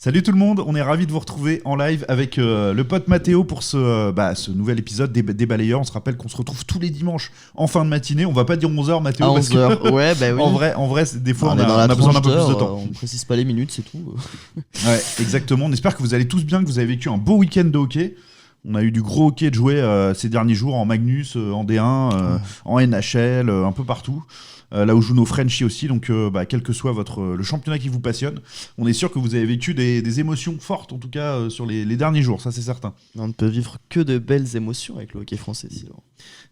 Salut tout le monde, on est ravis de vous retrouver en live avec le pote Mathéo pour ce nouvel épisode des balayeurs. On se rappelle qu'on se retrouve tous les dimanches en fin de matinée. On va pas dire 11h Mathéo, à parce 11h. que ouais, bah oui. en vrai des fois on dans la a besoin d'un peu tranche plus de d'heure, temps. On précise pas les minutes, c'est tout. Ouais, exactement. On espère que vous allez tous bien, que vous avez vécu un beau week-end de hockey. On a eu du gros hockey de jouer ces derniers jours en Magnus, en D1, en NHL, un peu partout. Là où jouent nos Frenchies aussi, donc quel que soit le championnat qui vous passionne, on est sûr que vous avez vécu des émotions fortes, en tout cas sur les derniers jours, ça c'est certain. On ne peut vivre que de belles émotions avec le hockey français, Sylvain.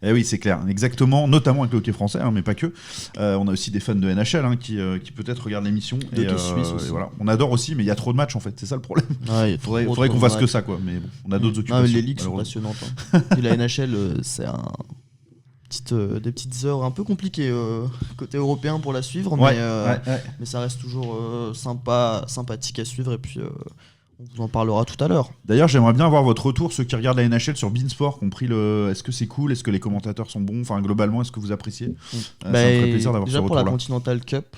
Eh oui, c'est clair, exactement, notamment avec le hockey français, mais pas que. On a aussi des fans de NHL qui peut-être regardent l'émission. De hockey suisse aussi. Et voilà. On adore aussi, mais il y a trop de matchs en fait, c'est ça le problème. Ouais, faudrait qu'on fasse que ça, quoi. Mais bon, on a d'autres occupations. Les ligues sont passionnantes. Et la NHL, c'est des petites heures un peu compliquées côté européen pour la suivre, mais ça reste toujours sympathique à suivre, et puis on vous en parlera tout à l'heure. D'ailleurs, j'aimerais bien avoir votre retour, ceux qui regardent la NHL sur Beansport, compris est-ce que c'est cool, est-ce que les commentateurs sont bons, enfin globalement, est-ce que vous appréciez Ça me ferait plaisir d'avoir ce retour-là. Déjà pour la Continental Cup,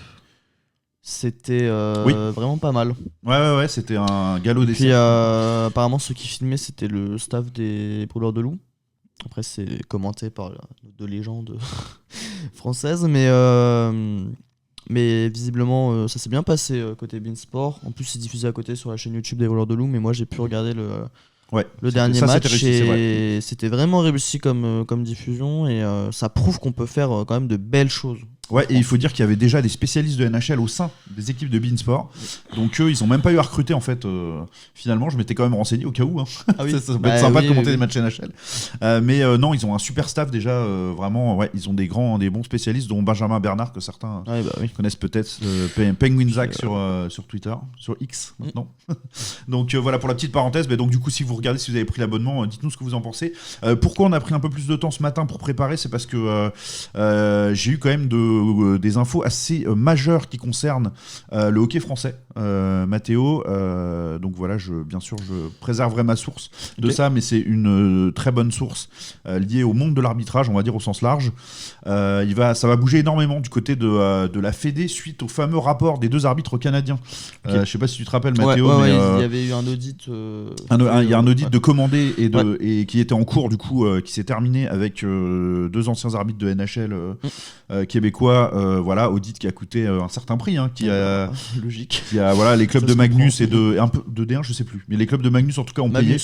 c'était vraiment pas mal. Ouais, c'était un galop d'essai. Puis apparemment, ceux qui filmaient, c'était le staff des Brûleurs de Loup. Après, c'est commenté par deux légendes françaises, mais visiblement, ça s'est bien passé côté Beansport. En plus, c'est diffusé à côté sur la chaîne YouTube des Voleurs de Loup, mais moi, j'ai pu regarder le dernier match, et c'était vraiment réussi comme diffusion, et ça prouve qu'on peut faire quand même de belles choses. Ouais, et il faut dire qu'il y avait déjà des spécialistes de NHL au sein des équipes de Beansport. Donc eux, ils ont même pas eu à recruter en fait. Finalement, je m'étais quand même renseigné au cas où. Ah oui. ça peut être sympa de commenter des matchs NHL. Mais non, ils ont un super staff déjà. Vraiment, ils ont des bons spécialistes, dont Benjamin Bernard, que certains connaissent peut-être. Penguin Zach sur Twitter, sur X maintenant. Donc voilà pour la petite parenthèse. Donc du coup, si vous regardez, si vous avez pris l'abonnement, dites-nous ce que vous en pensez. Pourquoi on a pris un peu plus de temps ce matin pour préparer, c'est parce que j'ai eu quand même des infos assez majeures qui concernent le hockey français, Mathéo. Donc voilà, bien sûr, je préserverai ma source de ça, mais c'est une très bonne source liée au monde de l'arbitrage, on va dire au sens large. Ça va bouger énormément du côté de la Fédé suite au fameux rapport des deux arbitres canadiens. Je sais pas si tu te rappelles, Mathéo, mais il y avait eu un audit. Il y a un audit de commandé et qui était en cours, du coup, qui s'est terminé avec deux anciens arbitres de NHL québécois. Audit qui a coûté un certain prix, logique. Qui a les clubs de Magnus et un peu de D1, je sais plus, mais les clubs de Magnus en tout cas ont payé.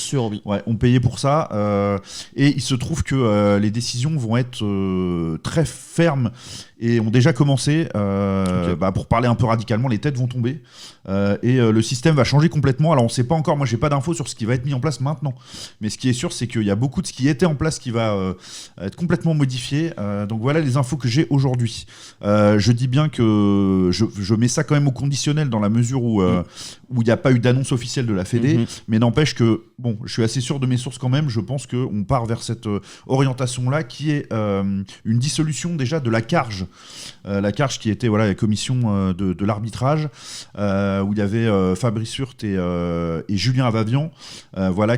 Ont payé pour ça. Et il se trouve que les décisions vont être très fermes et ont déjà commencé. Pour parler un peu radicalement, les têtes vont tomber et le système va changer complètement. Alors on sait pas encore, moi j'ai pas d'infos sur ce qui va être mis en place maintenant, mais ce qui est sûr, c'est qu'il y a beaucoup de ce qui était en place qui va être complètement modifié. Donc voilà les infos que j'ai aujourd'hui. Je dis bien que je mets ça quand même au conditionnel dans la mesure où il n'y a pas eu d'annonce officielle de la Fédé, mais n'empêche que je suis assez sûr de mes sources quand même. Je pense qu'on part vers cette orientation-là qui est une dissolution déjà de la CARJ. La CARJ qui était la commission de l'arbitrage, où il y avait Fabrice Hurth et Julien Avavian,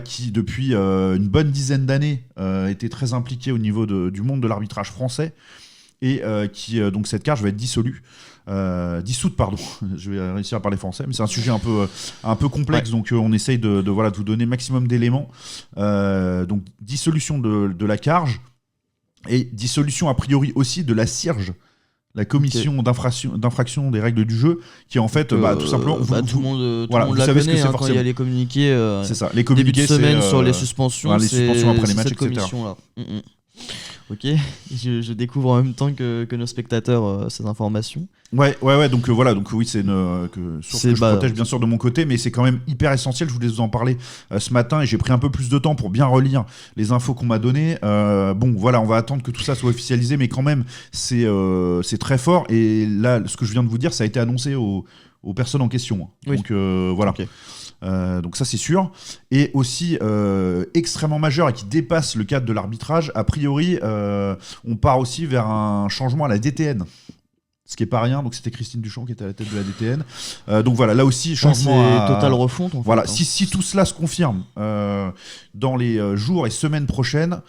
qui depuis une bonne dizaine d'années étaient très impliqués au niveau du monde de l'arbitrage français, et donc cette CARJ va être dissoute, pardon. Je vais réussir à parler français, mais c'est un sujet un peu complexe, donc on essaye de vous donner maximum d'éléments. Donc dissolution de la CARJ, et dissolution a priori aussi de la CIRJ, la commission d'infraction des règles du jeu, qui est en fait tout simplement tout le monde la connaît, quand il y a les communiqués, c'est ça, les communiqués début de semaine sur les suspensions, les suspensions après les matchs, cette commission-là. Ok, je découvre en même temps que nos spectateurs ces informations. Ouais, donc oui, c'est une source que je protège bien sûr de mon côté, mais c'est quand même hyper essentiel. Je voulais vous en parler ce matin, et j'ai pris un peu plus de temps pour bien relire les infos qu'on m'a données. On va attendre que tout ça soit officialisé, mais quand même, c'est très fort. Et là, ce que je viens de vous dire, ça a été annoncé aux personnes en question. Oui. Donc voilà. Okay. Donc ça c'est sûr, et aussi extrêmement majeur et qui dépasse le cadre de l'arbitrage. A priori, on part aussi vers un changement à la DTN, ce qui est pas rien. Donc c'était Christine Duchamp qui était à la tête de la DTN. Donc voilà, là aussi changement. C'est totale refonte. En fait, si tout cela se confirme dans les jours et semaines prochaines,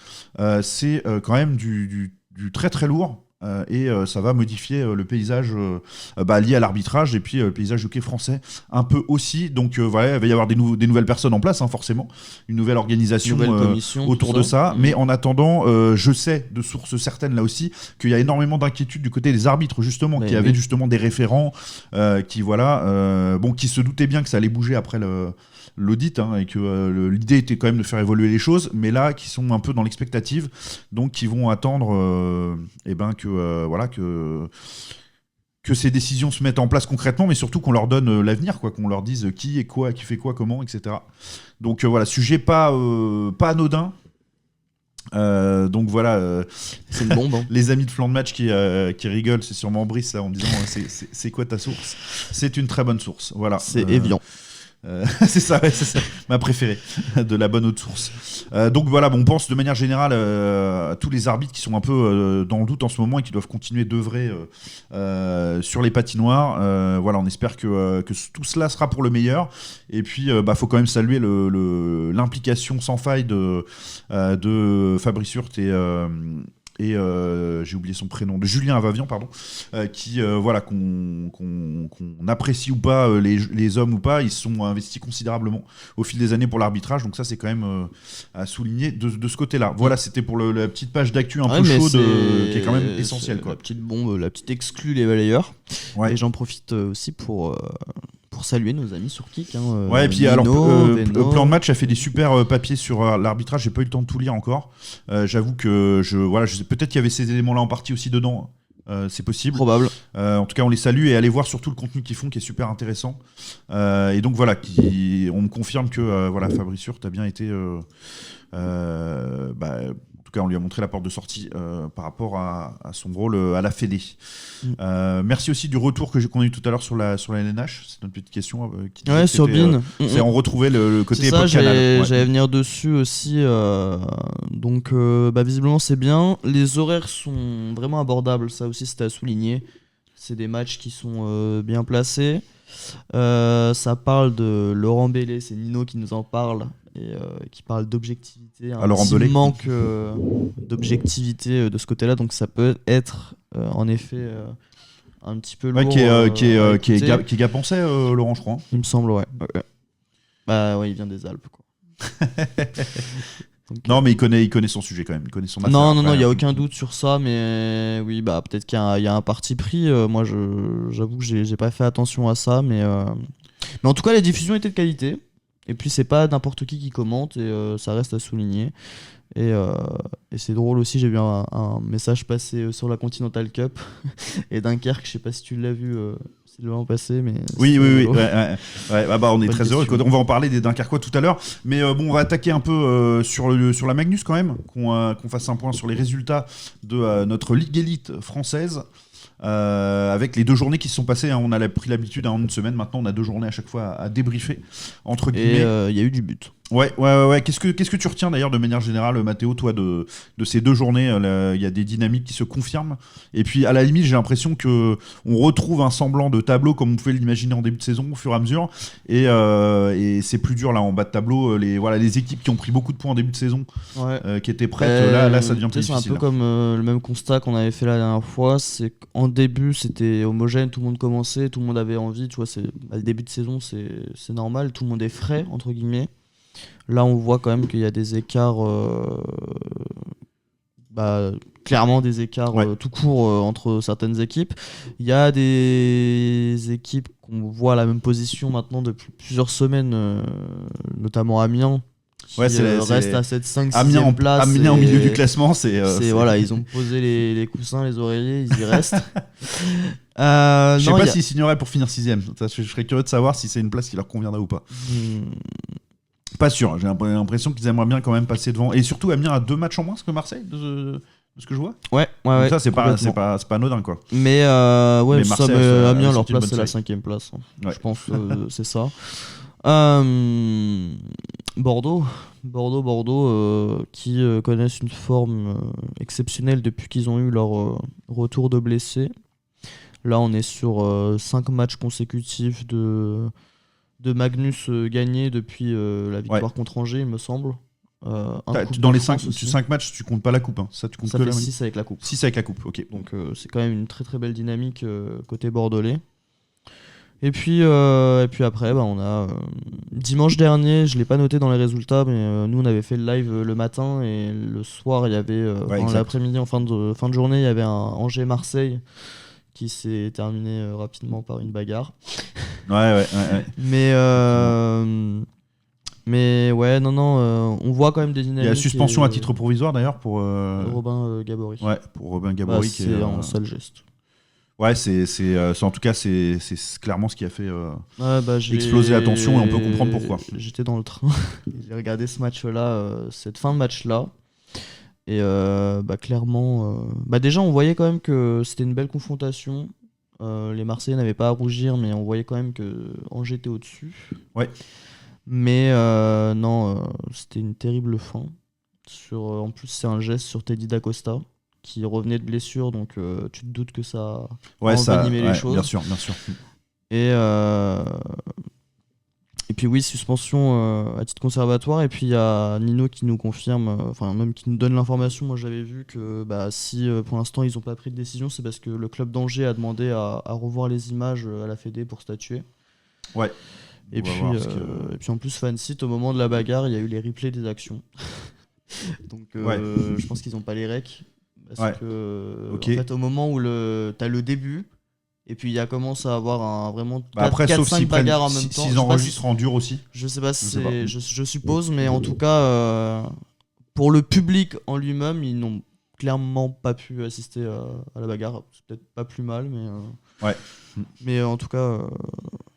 c'est quand même du très très lourd. et ça va modifier le paysage lié à l'arbitrage et puis le paysage du hockey français un peu aussi. Donc voilà, il va y avoir des nouvelles personnes en place, hein, forcément, une nouvelle organisation autour de ça. Mais en attendant, je sais de sources certaines là aussi qu'il y a énormément d'inquiétudes du côté des arbitres justement, qui avaient justement des référents qui se doutaient bien que ça allait bouger après l'audit, hein, et que l'idée était quand même de faire évoluer les choses, mais là qui sont un peu dans l'expectative, donc qui vont attendre que ces décisions se mettent en place concrètement, mais surtout qu'on leur donne l'avenir, quoi, qu'on leur dise qui est quoi, qui fait quoi, comment, etc. Donc voilà, sujet pas anodin. Donc voilà, c'est une bombe, hein. Les amis de Flanc de Match qui rigolent, c'est sûrement Brice là en me disant c'est quoi ta source? C'est une très bonne source, voilà. C'est Evian. C'est ça, ma préférée, de la bonne haute source. Donc voilà, on pense de manière générale à tous les arbitres qui sont un peu dans le doute en ce moment et qui doivent continuer d'œuvrer sur les patinoires. Voilà, on espère que tout cela sera pour le meilleur. Et puis, faut quand même saluer l'implication sans faille de Fabrice Hurth et j'ai oublié son prénom, de Julien Avavian, pardon, qui qu'on apprécie ou pas les hommes ou pas, ils se sont investis considérablement au fil des années pour l'arbitrage, donc ça c'est quand même à souligner de ce côté-là. Voilà, c'était pour la petite page d'actu un peu chaude qui est quand même essentielle, quoi. La petite bombe, la petite exclue les balayeurs. Ouais. Et j'en profite aussi pour saluer nos amis sur Kik. Ouais, et puis alors, Plan de Match a fait des super papiers sur l'arbitrage. J'ai pas eu le temps de tout lire encore. J'avoue que je sais, peut-être qu'il y avait ces éléments-là en partie aussi dedans. C'est possible. Probable. En tout cas, on les salue et allez voir surtout le contenu qu'ils font qui est super intéressant. Et donc voilà, on me confirme que Fabrice Hurth a bien été. En tout cas, on lui a montré la porte de sortie par rapport à son rôle à la Fédé. Merci aussi du retour qu'on a eu tout à l'heure sur la LNH. C'est notre petite question. Sur Bean. C'est on retrouvait le côté époque canal. J'allais venir dessus aussi. Donc, visiblement, c'est bien. Les horaires sont vraiment abordables. Ça aussi, c'était à souligner. C'est des matchs qui sont bien placés. Ça parle de Laurent Bellé. C'est Nino qui nous en parle. Et qui parle d'objectivité, un petit manque d'objectivité de ce côté-là, donc ça peut être en effet un petit peu lourd. Qui est gapençais, Laurent, je crois. Il me semble, ouais. Ouais, il vient des Alpes, quoi. Donc, non, mais il connaît son sujet quand même, il connaît son affaire. Non, il n'y a aucun doute sur ça, mais oui, peut-être qu'il y a un parti pris. Moi, j'avoue que j'ai pas fait attention à ça, mais en tout cas, la diffusion était de qualité. Et puis c'est pas n'importe qui commente et ça reste à souligner. Et c'est drôle aussi, j'ai vu un message passer sur la Continental Cup et Dunkerque, je sais pas si tu l'as vu, c'est le moment passé, mais oui. On est très heureux. On va en parler des Dunkerquois tout à l'heure, mais on va attaquer un peu sur la Magnus quand même, qu'on fasse un point sur les résultats de notre Ligue Élite française. Avec les 2 journées qui se sont passées, hein, on a pris l'habitude en une semaine, maintenant on a 2 journées à chaque fois à débriefer entre guillemets. Et il y a eu du but. Ouais. Qu'est-ce que tu retiens d'ailleurs de manière générale, Mathéo, toi, de ces 2 journées? Il y a des dynamiques qui se confirment. Et puis, à la limite, j'ai l'impression qu'on retrouve un semblant de tableau comme on pouvait l'imaginer en début de saison, au fur et à mesure. Et c'est plus dur là en bas de tableau. Les équipes qui ont pris beaucoup de points en début de saison, qui étaient prêtes, là, ça devient plus difficile. C'est un peu comme le même constat qu'on avait fait la dernière fois. C'est qu'en début, c'était homogène, tout le monde commençait, tout le monde avait envie. Tu vois, le début de saison, c'est normal, tout le monde est frais, entre guillemets. Là, on voit quand même qu'il y a des écarts, clairement des écarts tout court entre certaines équipes. Il y a des équipes qu'on voit à la même position maintenant depuis plusieurs semaines, notamment Amiens, qui reste à cette 5-6e place. Amiens au milieu du classement, voilà, ils ont posé les coussins, les oreillers, ils y restent. Je sais pas s'ils signeraient pour finir 6e. Je serais curieux de savoir si c'est une place qui leur conviendrait ou pas. Pas sûr, j'ai l'impression qu'ils aimeraient bien quand même passer devant. Et surtout, Amiens a 2 matchs en moins que Marseille, de ce que je vois. Ouais. Donc ça, c'est pas anodin, quoi. Mais Marseille, Amiens, leur place, c'est la 5e place. Hein. Ouais. Je pense que c'est ça. Bordeaux, qui connaissent une forme exceptionnelle depuis qu'ils ont eu leur retour de blessés. Là, on est sur 5 matchs consécutifs de Magnus gagné depuis la victoire contre Angers, il me semble. Dans les 5 matchs, tu comptes pas la coupe. Hein. Ça, tu comptes ça que fait la 6 avec la coupe. 6 avec la coupe, ok. Donc c'est quand même une très très belle dynamique côté bordelais. Et puis après, on a dimanche dernier, je l'ai pas noté dans les résultats, mais nous on avait fait le live le matin et le soir il y avait, l'après-midi en fin de journée, il y avait un Angers-Marseille qui s'est terminé rapidement par une bagarre. Ouais. Mais ouais, non, on voit quand même des dynamiques. Il y a suspension à titre provisoire d'ailleurs pour Robin Gabory. Ouais, pour Robin Gabory. C'est un sale geste. Ouais, en tout cas, c'est clairement ce qui a fait exploser la tension et on peut comprendre pourquoi. J'étais dans le train, j'ai regardé ce match-là, cette fin de match-là. Et clairement, déjà on voyait quand même que c'était une belle confrontation. Les Marseillais n'avaient pas à rougir, mais on voyait quand même que Angers était au-dessus. Ouais. Mais c'était une terrible fin. En plus, c'est un geste sur Teddy D'Acosta qui revenait de blessure, donc tu te doutes que ça a envenimé les choses. Bien sûr. Et puis oui, suspension à titre conservatoire. Et puis il y a Nino qui nous confirme, même qui nous donne l'information. Moi j'avais vu que si pour l'instant ils n'ont pas pris de décision, c'est parce que le club d'Angers a demandé à revoir les images à la Fédé pour statuer. Ouais. Et puis en plus, Fansite, au moment de la bagarre, il y a eu les replays des actions. Donc je pense qu'ils n'ont pas les recs. Parce que en fait, au moment où t'as le début, et puis il commence à avoir vraiment 4-5 bagarres en même temps. S'ils enregistrent en dur aussi. Je sais pas si je suppose, mais en tout cas, pour le public en lui-même, ils n'ont clairement pas pu assister à la bagarre. C'est peut-être pas plus mal, mais. Mais en tout cas.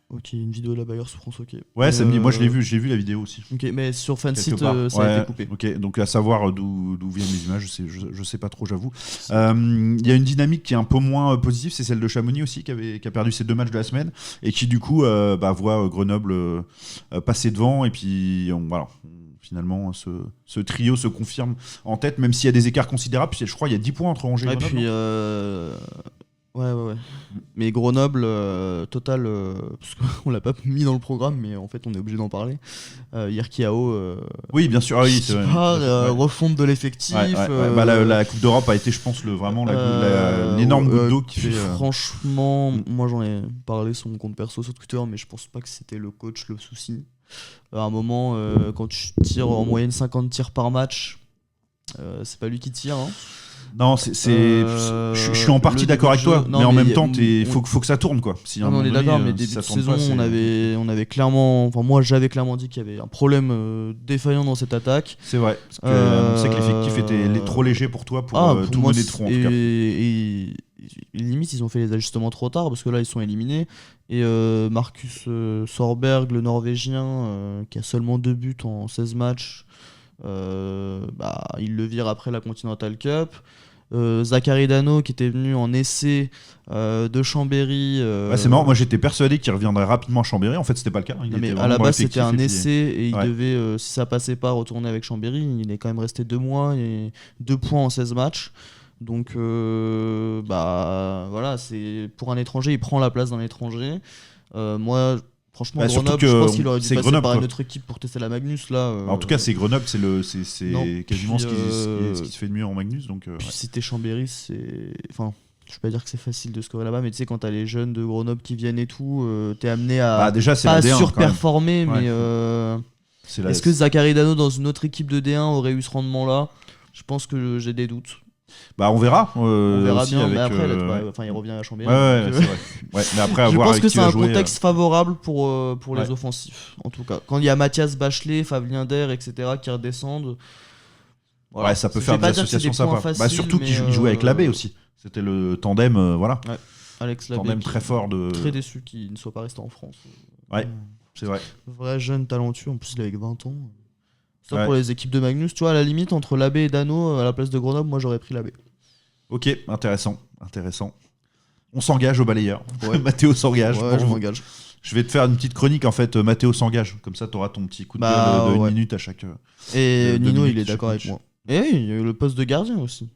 Ok, une vidéo de la bagarre sur France OK. Ouais, samedi, moi j'ai vu la vidéo aussi. Ok, mais sur Fansite, ça a été coupé. Ok, donc à savoir d'où viennent les images, je sais pas trop, j'avoue. Il y a une dynamique qui est un peu moins positive, c'est celle de Chamonix aussi, qui a perdu ses 2 matchs de la semaine, et qui du coup voit Grenoble passer devant, et puis finalement ce trio se confirme en tête, même s'il y a des écarts considérables, puis je crois qu'il y a 10 points entre Angers et Grenoble. Et puis Ouais. Mais Grenoble, total, parce qu'on l'a pas mis dans le programme, mais en fait on est obligé d'en parler. Yerkiao. Oui, bien sûr. C'est vrai. Refonte de l'effectif. La Coupe d'Europe a été, je pense, vraiment une énorme goutte d'eau qui fait. Franchement, moi j'en ai parlé sur mon compte perso sur Twitter, mais je pense pas que c'était le coach le souci. À un moment, quand tu tires en moyenne 50 tirs par match, c'est pas lui qui tire. Hein. Non, je suis en partie d'accord avec toi, mais en même temps, faut que ça tourne, quoi. On est d'accord, mais début de saison, on avait clairement, moi j'avais clairement dit qu'il y avait un problème défaillant dans cette attaque. C'est vrai, parce que on sait que l'effectif était trop léger pour toi pour tout mener de front. En tout cas. Et limite, ils ont fait les ajustements trop tard parce que là, ils sont éliminés. Et Marcus Sorberg, le Norvégien, qui a seulement 2 buts en 16 matchs. Il le vire après la Continental Cup. Zachary Dano qui était venu en essai de Chambéry. C'est marrant, moi j'étais persuadé qu'il reviendrait rapidement à Chambéry. En fait, c'était pas le cas. À la base, c'était un essai et il devait, si ça passait pas, retourner avec Chambéry. Il est quand même resté 2 mois et 2 points en 16 matchs. Donc c'est pour un étranger, il prend la place d'un étranger. Moi. Franchement, Grenoble, je pense qu'il aurait dû passer par une autre équipe pour tester la Magnus. Là, En tout cas, c'est Grenoble, c'est quasiment ce qui se fait de mieux en Magnus. Donc, puis si t'es Chambéry, c'est. Enfin, je vais pas dire que c'est facile de scorer là-bas, mais tu sais, quand t'as les jeunes de Grenoble qui viennent et tout, t'es amené à pas surperformer. Mais est-ce que Zachary Dano dans une autre équipe de D1 aurait eu ce rendement-là ? Je pense que j'ai des doutes. On verra. On verra bien. Mais après, il revient à Chambéry. C'est vrai. Mais après, je pense que c'est un contexte favorable pour les offensifs. En tout cas, quand il y a Mathias Bachelet, Fabien Der, etc. qui redescendent. Voilà, ça peut faire des associations sympas. Surtout qu'il jouait avec Labbé aussi. C'était le tandem, Alex Labbé. Tandem très fort Très déçu qu'il ne soit pas resté en France. Ouais, c'est vrai. Vrai jeune talentueux. En plus, il est avec 20 ans. Ça pour les équipes de Magnus, tu vois, à la limite entre Labbé et Dano à la place de Grenoble, moi j'aurais pris Labbé. Ok, intéressant. On s'engage au balayeur. Mathéo s'engage. Ouais, je m'engage. Je vais te faire une petite chronique en fait. Mathéo s'engage. Comme ça, t'auras ton petit coup de gueule de 1 minute à chaque. Et Nino, il est d'accord avec moi. Et oui, il y a eu le poste de gardien aussi.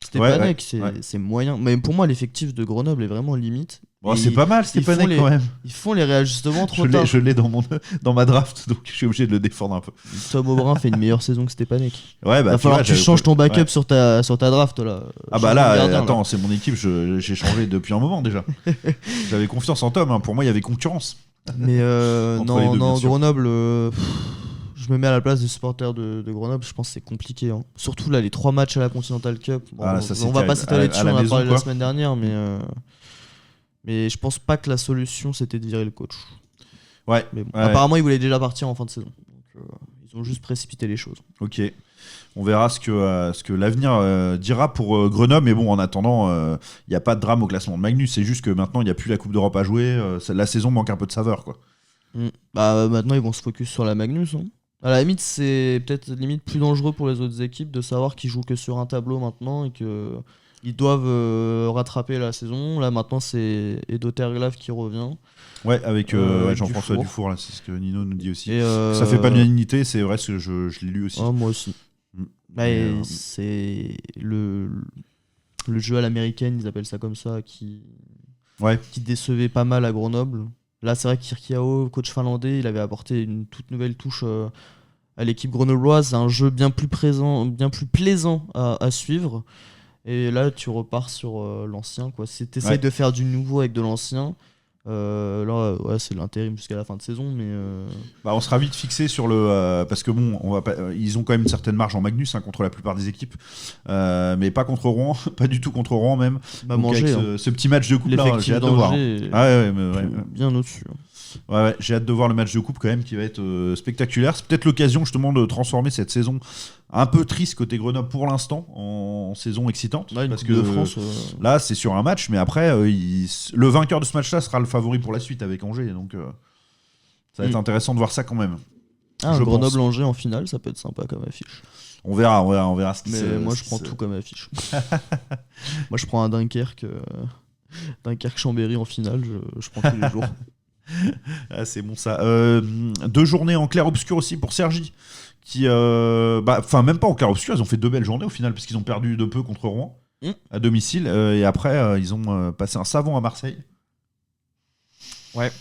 Stepanek, c'est moyen. Mais pour moi, l'effectif de Grenoble est vraiment limite. Bon, c'est pas mal, Stepanek quand même. Ils font les réajustements trop tard. Je l'ai dans ma draft, donc je suis obligé de le défendre un peu. Tom Aubrin fait une meilleure saison que Stepanek. Ouais, il va falloir que tu changes ton backup sur ta draft là. Ah bah là, attends, c'est mon équipe, j'ai changé depuis un moment déjà. J'avais confiance en Tom, pour moi il y avait concurrence. Mais non, Grenoble, je me mets à la place des supporters de Grenoble, je pense que c'est compliqué. Hein. Surtout là, les 3 matchs à la Continental Cup. Bon, on va pas s'étaler dessus, on en a parlé la semaine dernière, mais je pense pas que la solution c'était de virer le coach. Ouais. Mais bon, apparemment, il voulait déjà partir en fin de saison. Donc, ils ont juste précipité les choses. Ok. On verra ce que l'avenir dira pour Grenoble. Mais bon, en attendant, il n'y a pas de drame au classement de Magnus. C'est juste que maintenant, il n'y a plus la Coupe d'Europe à jouer. La saison manque un peu de saveur, quoi. Bah, maintenant, ils vont se focus sur la Magnus. Hein. À la limite, c'est peut-être limite plus dangereux pour les autres équipes de savoir qu'ils jouent que sur un tableau maintenant et qu'ils doivent rattraper la saison. Là, maintenant, c'est Edo Terglav qui revient. Ouais, avec Jean-François Dufour, là, c'est ce que Nino nous dit aussi. Ça fait pas l'unanimité, c'est vrai, je l'ai lu aussi. Moi aussi. C'est le jeu à l'américaine, ils appellent ça comme ça, qui décevait pas mal à Grenoble. Là, c'est vrai que Kirkiao, coach finlandais, il avait apporté une toute nouvelle touche à l'équipe grenobloise. C'est un jeu bien plus plaisant à suivre. Et là, tu repars sur l'ancien. Si tu essayes de faire du nouveau avec de l'ancien, là, c'est l'intérim jusqu'à la fin de saison. Mais on sera vite fixé sur le. Parce que bon, ils ont quand même une certaine marge en Magnus contre la plupart des équipes. Mais pas contre Rouen, pas du tout contre Rouen même. Ce petit match de coupe là, j'ai hâte de voir. Bien au-dessus. Ouais, j'ai hâte de voir le match de coupe quand même qui va être spectaculaire. C'est peut-être l'occasion justement de transformer cette saison un peu triste côté Grenoble pour l'instant en saison excitante. Parce que là c'est sur un match, mais après le vainqueur de ce match-là sera le favori pour la suite avec Angers. Donc ça va être intéressant de voir ça quand même. Grenoble-Angers en finale, ça peut être sympa comme affiche. On verra ce qui se... Mais moi je prends tout comme affiche. Moi je prends un Dunkerque-Chambéry en finale, je prends tous les jours. C'est bon ça. 2 journées en clair-obscur aussi pour Cergy qui même pas en clair-obscur, ils ont fait 2 belles journées au final parce qu'ils ont perdu de peu contre Rouen à domicile et après ils ont passé un savon à Marseille. Ouais,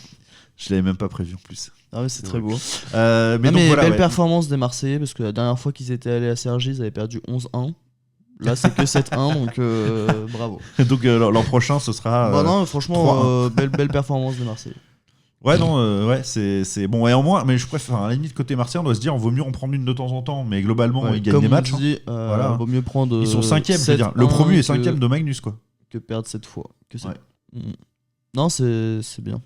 je l'avais même pas prévu en plus. Ah ouais, c'est très beau. Belle performance des Marseillais parce que la dernière fois qu'ils étaient allés à Cergy, ils avaient perdu 11-1. Là, c'est que 7-1, donc bravo. Donc l'an prochain, ce sera. Non, franchement, belle performance des Marseillais. Ouais, c'est bon. Et en moins, mais je préfère, à la limite, côté Marseille, on doit se dire, on vaut mieux en prendre une de temps en temps, mais globalement, ils gagnent des matchs. Vaut mieux prendre. Ils sont 5e, je veux dire. Le promu est 5e de Magnus, quoi. Que perdre cette fois. Non, c'est bien.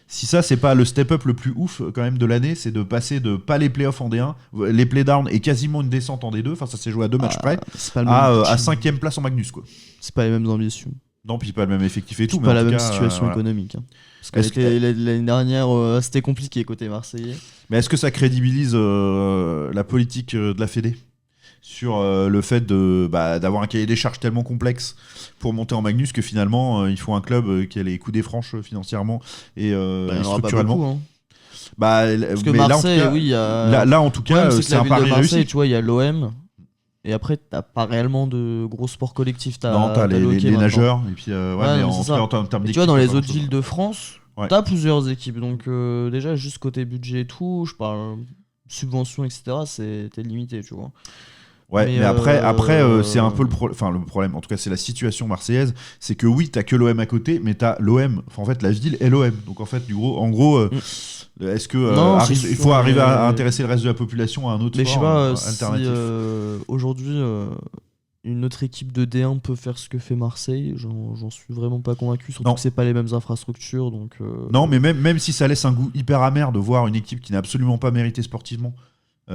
Si ça, c'est pas le step-up le plus ouf, quand même, de l'année, c'est de passer de pas les playoffs en D1, les playdowns et quasiment une descente en D2, enfin, ça s'est joué à 2 matchs près, à 5e place en Magnus, quoi. C'est pas les mêmes ambitions. Non, puis pas le même effectif et tout. Mais pas la même situation économique. Hein. Parce que l'année dernière, c'était compliqué côté marseillais. Mais est-ce que ça crédibilise la politique de la Fédé sur le fait d'avoir un cahier des charges tellement complexe pour monter en Magnus que finalement, il faut un club qui a les coups des franches financièrement et structurellement. Beaucoup, hein. Parce que Marseille, là, en tout cas, c'est un pari réussi. Tu vois, il y a l'OM. Et après, t'as pas réellement de gros sports collectifs. T'as les nageurs. Et puis, en termes d'équipe. Tu vois, dans les autres villes de France, t'as plusieurs équipes. Donc, déjà, juste côté budget et tout, je parle subventions, etc., t'es limité, tu vois. Ouais, mais après c'est un peu le problème. En tout cas, c'est la situation marseillaise. C'est que oui, t'as que l'OM à côté, mais t'as l'OM. Enfin, en fait, la ville est l'OM. Donc, en fait, est-ce que il faut arriver à intéresser le reste de la population à un autre sport alternatif. Si, aujourd'hui, une autre équipe de D1 peut faire ce que fait Marseille, j'en suis vraiment pas convaincu. Surtout que c'est pas les mêmes infrastructures. Donc, non, mais même si ça laisse un goût hyper amer de voir une équipe qui n'a absolument pas mérité sportivement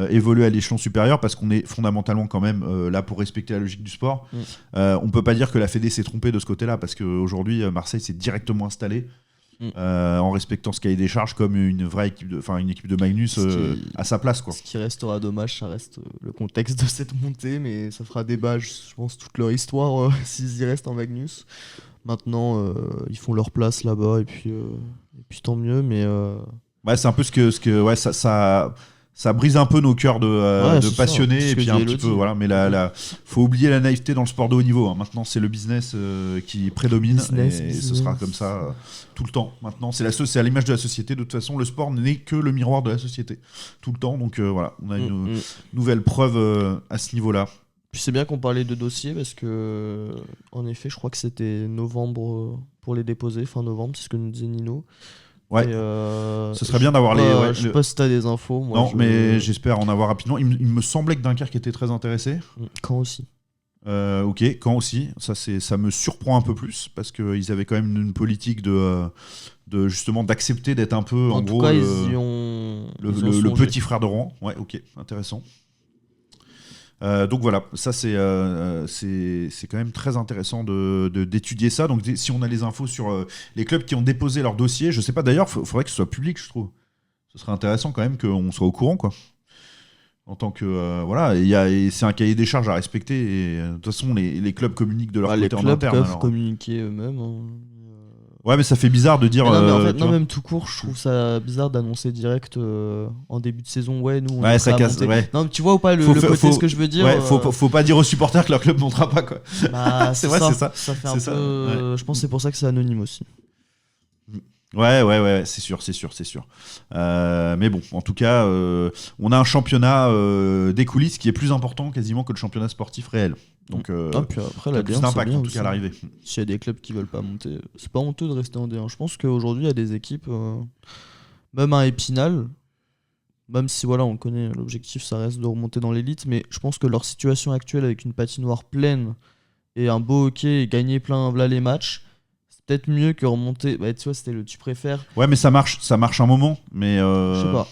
évoluer à l'échelon supérieur, parce qu'on est fondamentalement quand même là pour respecter la logique du sport. On peut pas dire que la Fédé s'est trompée de ce côté-là, parce qu'aujourd'hui Marseille s'est directement installé en respectant ce cahier des charges comme une vraie équipe de Magnus à sa place, quoi. Ce qui restera dommage, ça reste le contexte de cette montée, mais ça fera débat, je pense, toute leur histoire s'ils y restent en Magnus. Maintenant, ils font leur place là-bas et puis tant mieux, mais c'est un peu ce que ça brise un peu nos cœurs de passionnés et puis un petit peu voilà, mais faut oublier la naïveté dans le sport de haut niveau, hein. Maintenant c'est le business qui prédomine et ce sera comme ça tout le temps. Maintenant c'est à l'image de la société, de toute façon le sport n'est que le miroir de la société tout le temps, donc voilà, on a une nouvelle preuve à ce niveau-là. Puis c'est bien qu'on parlait de dossier parce que en effet je crois que c'était novembre pour les déposer, fin novembre, c'est ce que nous disait Nino. Ouais, ce serait bien d'avoir je sais pas si t'as des infos. Moi, non, mais j'espère en avoir rapidement. Il me semblait que Dunkerque était très intéressé. Caen aussi. Ok, Caen aussi. Ça me surprend un peu plus parce qu'ils avaient quand même une politique de justement d'accepter d'être un peu en gros le petit frère de Rouen. Ouais, ok, intéressant. Donc voilà, ça c'est quand même très intéressant d'étudier ça. Donc si on a les infos sur les clubs qui ont déposé leur dossier, je sais pas d'ailleurs, faudrait que ce soit public, je trouve. Ce serait intéressant quand même qu'on soit au courant, quoi. En tant que voilà, c'est un cahier des charges à respecter. Et de toute façon, les clubs communiquent de leur côté en interne. Les clubs peuvent communiquer eux-mêmes. Hein. Ouais, mais ça fait bizarre de dire. Non, mais en fait, même tout court, je trouve ça bizarre d'annoncer direct en début de saison. Ouais, nous, on ouais, ça casse. Ouais. Non, mais tu vois ou pas le côté ce que je veux dire. Ouais, faut pas dire aux supporters que leur club montera pas, quoi. Bah, c'est vrai, c'est ça. Ça fait un peu. Ouais. Je pense que c'est pour ça que c'est anonyme aussi. Ouais, c'est sûr. Mais bon, en tout cas, on a un championnat des coulisses qui est plus important quasiment que le championnat sportif réel. Donc, puis après, la plus d'impact en tout cas à l'arrivée. S'il y a des clubs qui veulent pas monter, c'est pas honteux de rester en D1. Je pense qu'aujourd'hui, il y a des équipes, même à Épinal, même si voilà, on connaît l'objectif, ça reste de remonter dans l'élite, mais je pense que leur situation actuelle avec une patinoire pleine et un beau hockey et gagner plein les matchs, c'est peut-être mieux que remonter. Bah, tu vois, c'était le tu préfères. Ouais, mais ça marche un moment, mais je sais pas.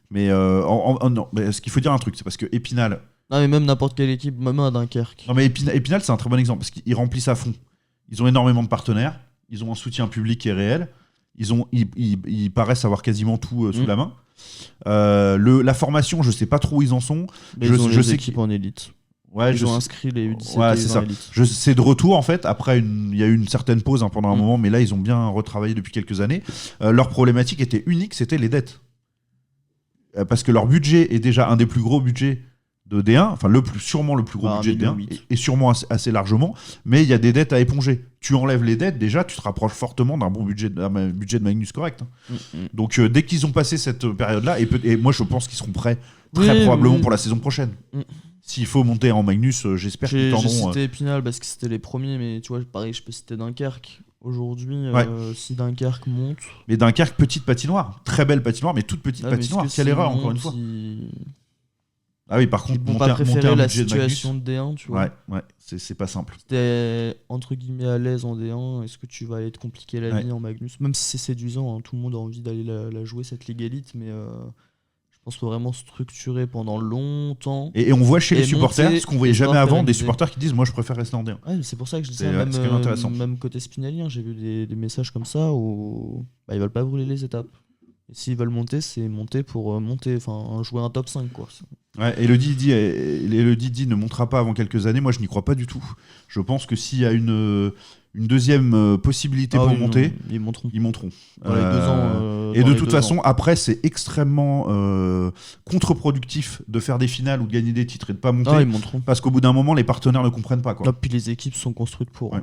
Mais non, mais ce qu'il faut dire un truc, c'est parce que Épinal. Non, mais même n'importe quelle équipe, même à Dunkerque. Non, mais Épinal, c'est un très bon exemple parce qu'ils remplissent à fond. Ils ont énormément de partenaires, ils ont un soutien public qui est réel, ils paraissent avoir quasiment tout sous la main. La formation, je sais pas trop où ils en sont. Mais ils ont les équipes en élite. Ouais, ils ont inscrit les U17 ouais, c'est ça. C'est de retour en fait. Après, il y a eu une certaine pause pendant un moment, mais là, ils ont bien retravaillé depuis quelques années. Leur problématique était unique, c'était les dettes. Parce que leur budget est déjà un des plus gros budgets de D1, enfin sûrement le plus gros budget de D1, et sûrement assez largement, mais il y a des dettes à éponger. Tu enlèves les dettes, déjà, tu te rapproches fortement d'un bon budget de Magnus correct. Donc dès qu'ils ont passé cette période-là, et moi je pense qu'ils seront prêts très probablement pour la saison prochaine. S'il faut monter en Magnus, j'espère qu'ils tendront. J'ai cité Épinal parce que c'était les premiers, mais tu vois, pareil, je peux citer Dunkerque. Aujourd'hui, si Dunkerque monte. Mais Dunkerque, petite patinoire, très belle patinoire, mais toute petite patinoire. Quelle erreur, encore une fois. Ah oui, par contre, ils vont pas préférer la situation de D1, tu vois. Ouais, c'est pas simple. T'es entre guillemets à l'aise en D1, est-ce que tu vas aller te compliquer la vie en Magnus? Même si c'est séduisant, hein, tout le monde a envie d'aller la jouer cette Ligue Elite, mais je pense qu'il faut vraiment structurer pendant longtemps. Et on voit chez les supporters, ce qu'on voyait jamais avant, des supporters qui disent moi je préfère rester en D1. Ouais, c'est pour ça que je dis ça, même côté Spinelli, hein, j'ai vu des messages comme ça où ils veulent pas brûler les étapes. Et s'ils veulent monter, c'est monter pour jouer un top 5, quoi. Ouais, Elodie dit ne montera pas avant quelques années. Moi, je n'y crois pas du tout. Je pense que s'il y a une deuxième possibilité pour monter, ils monteront. Dans les 2 ans. Et de toute façon, après, c'est extrêmement contre-productif de faire des finales ou de gagner des titres et de pas monter. Ils monteront. Parce qu'au bout d'un moment, les partenaires ne comprennent pas, quoi. Puis les équipes sont construites pour. Ouais.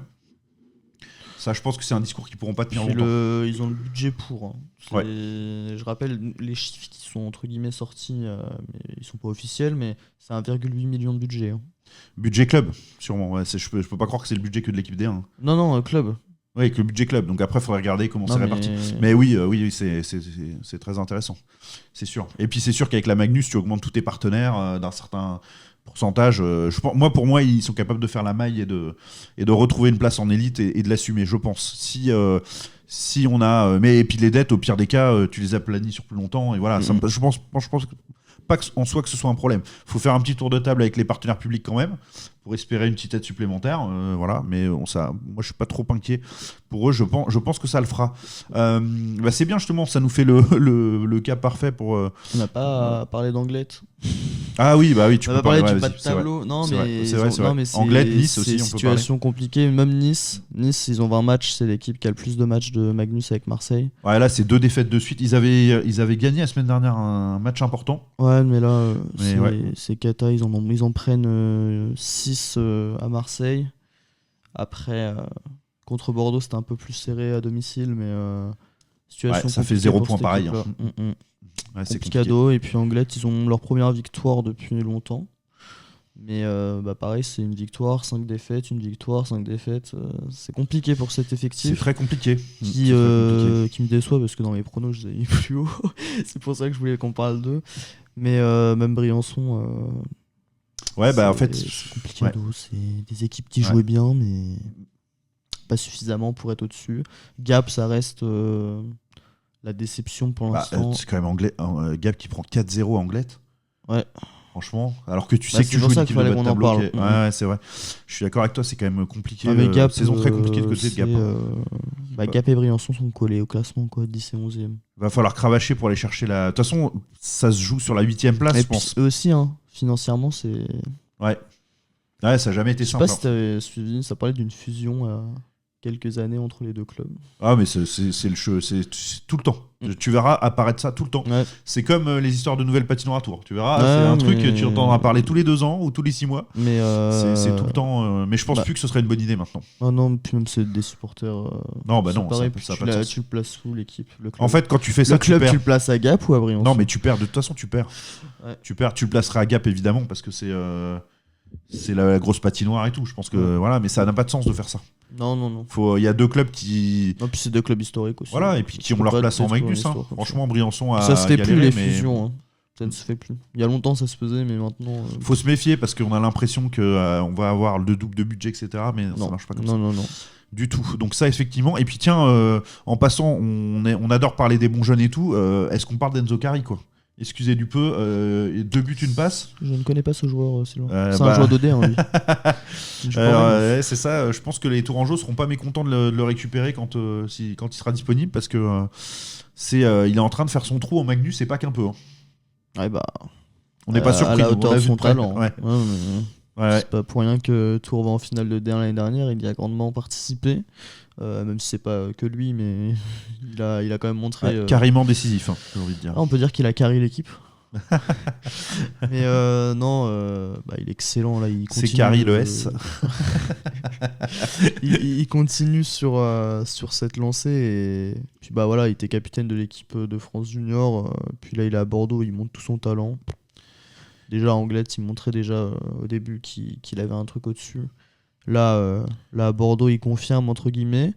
Ça, je pense que c'est un discours qu'ils pourront pas tenir longtemps. Ils ont le budget pour. Hein. Je rappelle les chiffres qui sont entre guillemets sortis, mais ils sont pas officiels, mais c'est 1,8 million de budget. Hein. Budget club, sûrement. Ouais, je peux pas croire que c'est le budget que de l'équipe D1. Hein. Non, club. Oui, que le budget club. Donc après, il faudrait regarder comment c'est réparti. Mais oui, c'est très intéressant. C'est sûr. Et puis c'est sûr qu'avec la Magnus, tu augmentes tous tes partenaires d'un certain pourcentage. Pour moi, ils sont capables de faire la maille et de retrouver une place en élite et de l'assumer, je pense. Si on a... Mais et puis les dettes, au pire des cas, tu les aplanis sur plus longtemps. Et voilà, je pense pas en soi que ce soit un problème. Il faut faire un petit tour de table avec les partenaires publics quand même, pour espérer une petite aide supplémentaire. Voilà, mais moi, je suis pas trop inquiet pour eux. Je pense que ça le fera. C'est bien, justement, ça nous fait le cas parfait pour... On n'a pas parlé d'Anglette. Ah oui, bah oui, tu peux parler du bas de tableau. Non, mais c'est vrai. Anglet, Nice aussi, on peut parler. Situation compliquée. Même Nice, ils ont 20 matchs. C'est l'équipe qui a le plus de matchs de Magnus avec Marseille. Ouais, là, c'est 2 défaites de suite. Ils avaient gagné la semaine dernière un match important. Ouais, mais là, c'est cata. Ils en prennent 6 à Marseille. Après, contre Bordeaux, c'était un peu plus serré à domicile, mais situation ça fait 0 points pareil. C'est cadeau. Et puis Anglet, ils ont leur première victoire depuis longtemps. Mais pareil, c'est une victoire, 5 défaites, une victoire, 5 défaites. C'est compliqué pour cet effectif. C'est très compliqué. Qui me déçoit parce que dans mes pronos, je les ai mis plus haut. C'est pour ça que je voulais qu'on parle d'eux. Mais même Briançon. En fait. C'est compliqué. C'est des équipes qui jouaient bien, mais pas suffisamment pour être au-dessus. Gap, ça reste. La déception pour l'instant. C'est quand même Gap qui prend 4-0 à Anglet. Ouais. Franchement, alors que tu sais que tu joues une équipe de bas de tableau. Ouais, c'est vrai. Je suis d'accord avec toi, c'est quand même compliqué. Gap, saison très compliquée de côté de Gap. Gap et Briançon sont collés au classement, 10 et 11e. Va falloir cravacher pour aller chercher la. De toute façon, ça se joue sur la 8e place, je pense. Eux aussi, financièrement, c'est. Ouais, ça n'a jamais été simple. Je sais pas si t'avais suivi, ça parlait d'une fusion quelques années entre les deux clubs. Ah mais c'est le jeu, c'est tout le temps. Tu verras apparaître ça tout le temps. Ouais. C'est comme les histoires de nouvelles patinoires à Tours. Tu verras, c'est un truc que tu entendras parler tous les 2 ans ou tous les 6 mois. Mais c'est tout le temps. Mais je pense plus que ce serait une bonne idée maintenant. Ah non, puis même c'est des supporters. Non, pareil, ça tu le places où l'équipe, le club. En fait, quand tu fais ça, le club, tu le places à Gap ou à Briançon? Non, mais tu perds. De toute façon, tu perds. Ouais. Tu le placeras à Gap évidemment parce que c'est la grosse patinoire et tout. Je pense que voilà, mais ça n'a pas de sens de faire ça. Non. Il y a 2 clubs qui. Non, puis c'est 2 clubs historiques aussi. Voilà, et puis qui ont leur place en Magnus. Franchement, Briançon a. Ça se fait galéré, plus les fusions. Ça ne se fait plus. Il y a longtemps, ça se faisait, mais maintenant. Faut se méfier parce qu'on a l'impression qu'on va avoir le double de budget, etc. Mais ça marche pas comme ça. Non. Du tout. Donc ça, effectivement. Et puis tiens, en passant, on adore parler des bons jeunes et tout. Est-ce qu'on parle d'Enzo Cari, quoi? Excusez du peu, 2 buts, 1 passe. Je ne connais pas ce joueur, Sylvain. C'est un joueur de D1, lui. C'est ça, je pense que les Tourangeaux seront pas mécontents de le récupérer quand il sera disponible parce que il est en train de faire son trou en Magnus et pas qu'un peu. Ouais, on n'est pas surpris. À la hauteur de son talent. Ouais. C'est pas pour rien que Tours va en finale de D1 l'année dernière, il y a grandement participé. Même si c'est pas que lui, mais il a quand même montré. Carrément décisif, j'ai envie de dire. On peut dire qu'il a carré l'équipe. Mais il est excellent là. C'est Carry le S. il continue sur cette lancée et puis il était capitaine de l'équipe de France Junior. Puis là il est à Bordeaux, il montre tout son talent. Déjà à Anglet, il montrait déjà au début qu'il avait un truc au-dessus. Là, à Bordeaux, il confirme entre guillemets.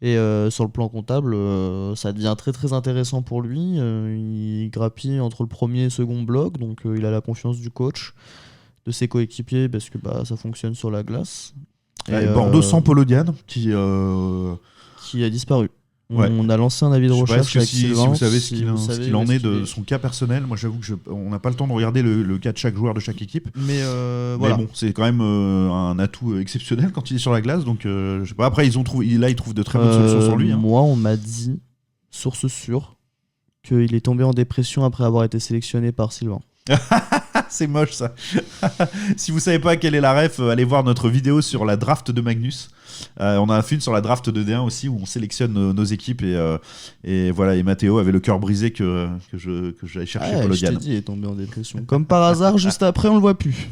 Et sur le plan comptable, ça devient très très intéressant pour lui. Il grappille entre le premier et le second bloc, donc il a la confiance du coach, de ses coéquipiers, parce que ça fonctionne sur la glace. Et Bordeaux sans Polodian, qui a disparu. Ouais. On a lancé un avis de recherche avec Sylvain. Si vous savez ce qu'il en est de son cas personnel, moi j'avoue qu'on n'a pas le temps de regarder le cas de chaque joueur de chaque équipe. Mais voilà. Mais bon, c'est quand même un atout exceptionnel quand il est sur la glace. Donc je sais pas. Après ils trouvent de très bonnes solutions sur lui. Moi on m'a dit, source sûre, qu'il est tombé en dépression après avoir été sélectionné par Sylvain. C'est moche ça. Si vous savez pas quelle est la ref, allez voir notre vidéo sur la draft de Magnus. On a fait une sur la draft de D1 aussi où on sélectionne nos équipes et voilà, et Mathéo avait le cœur brisé que j'allais chercher pour le Je t'ai dit, il est tombé en dépression. Comme par hasard, juste après, on le voit plus.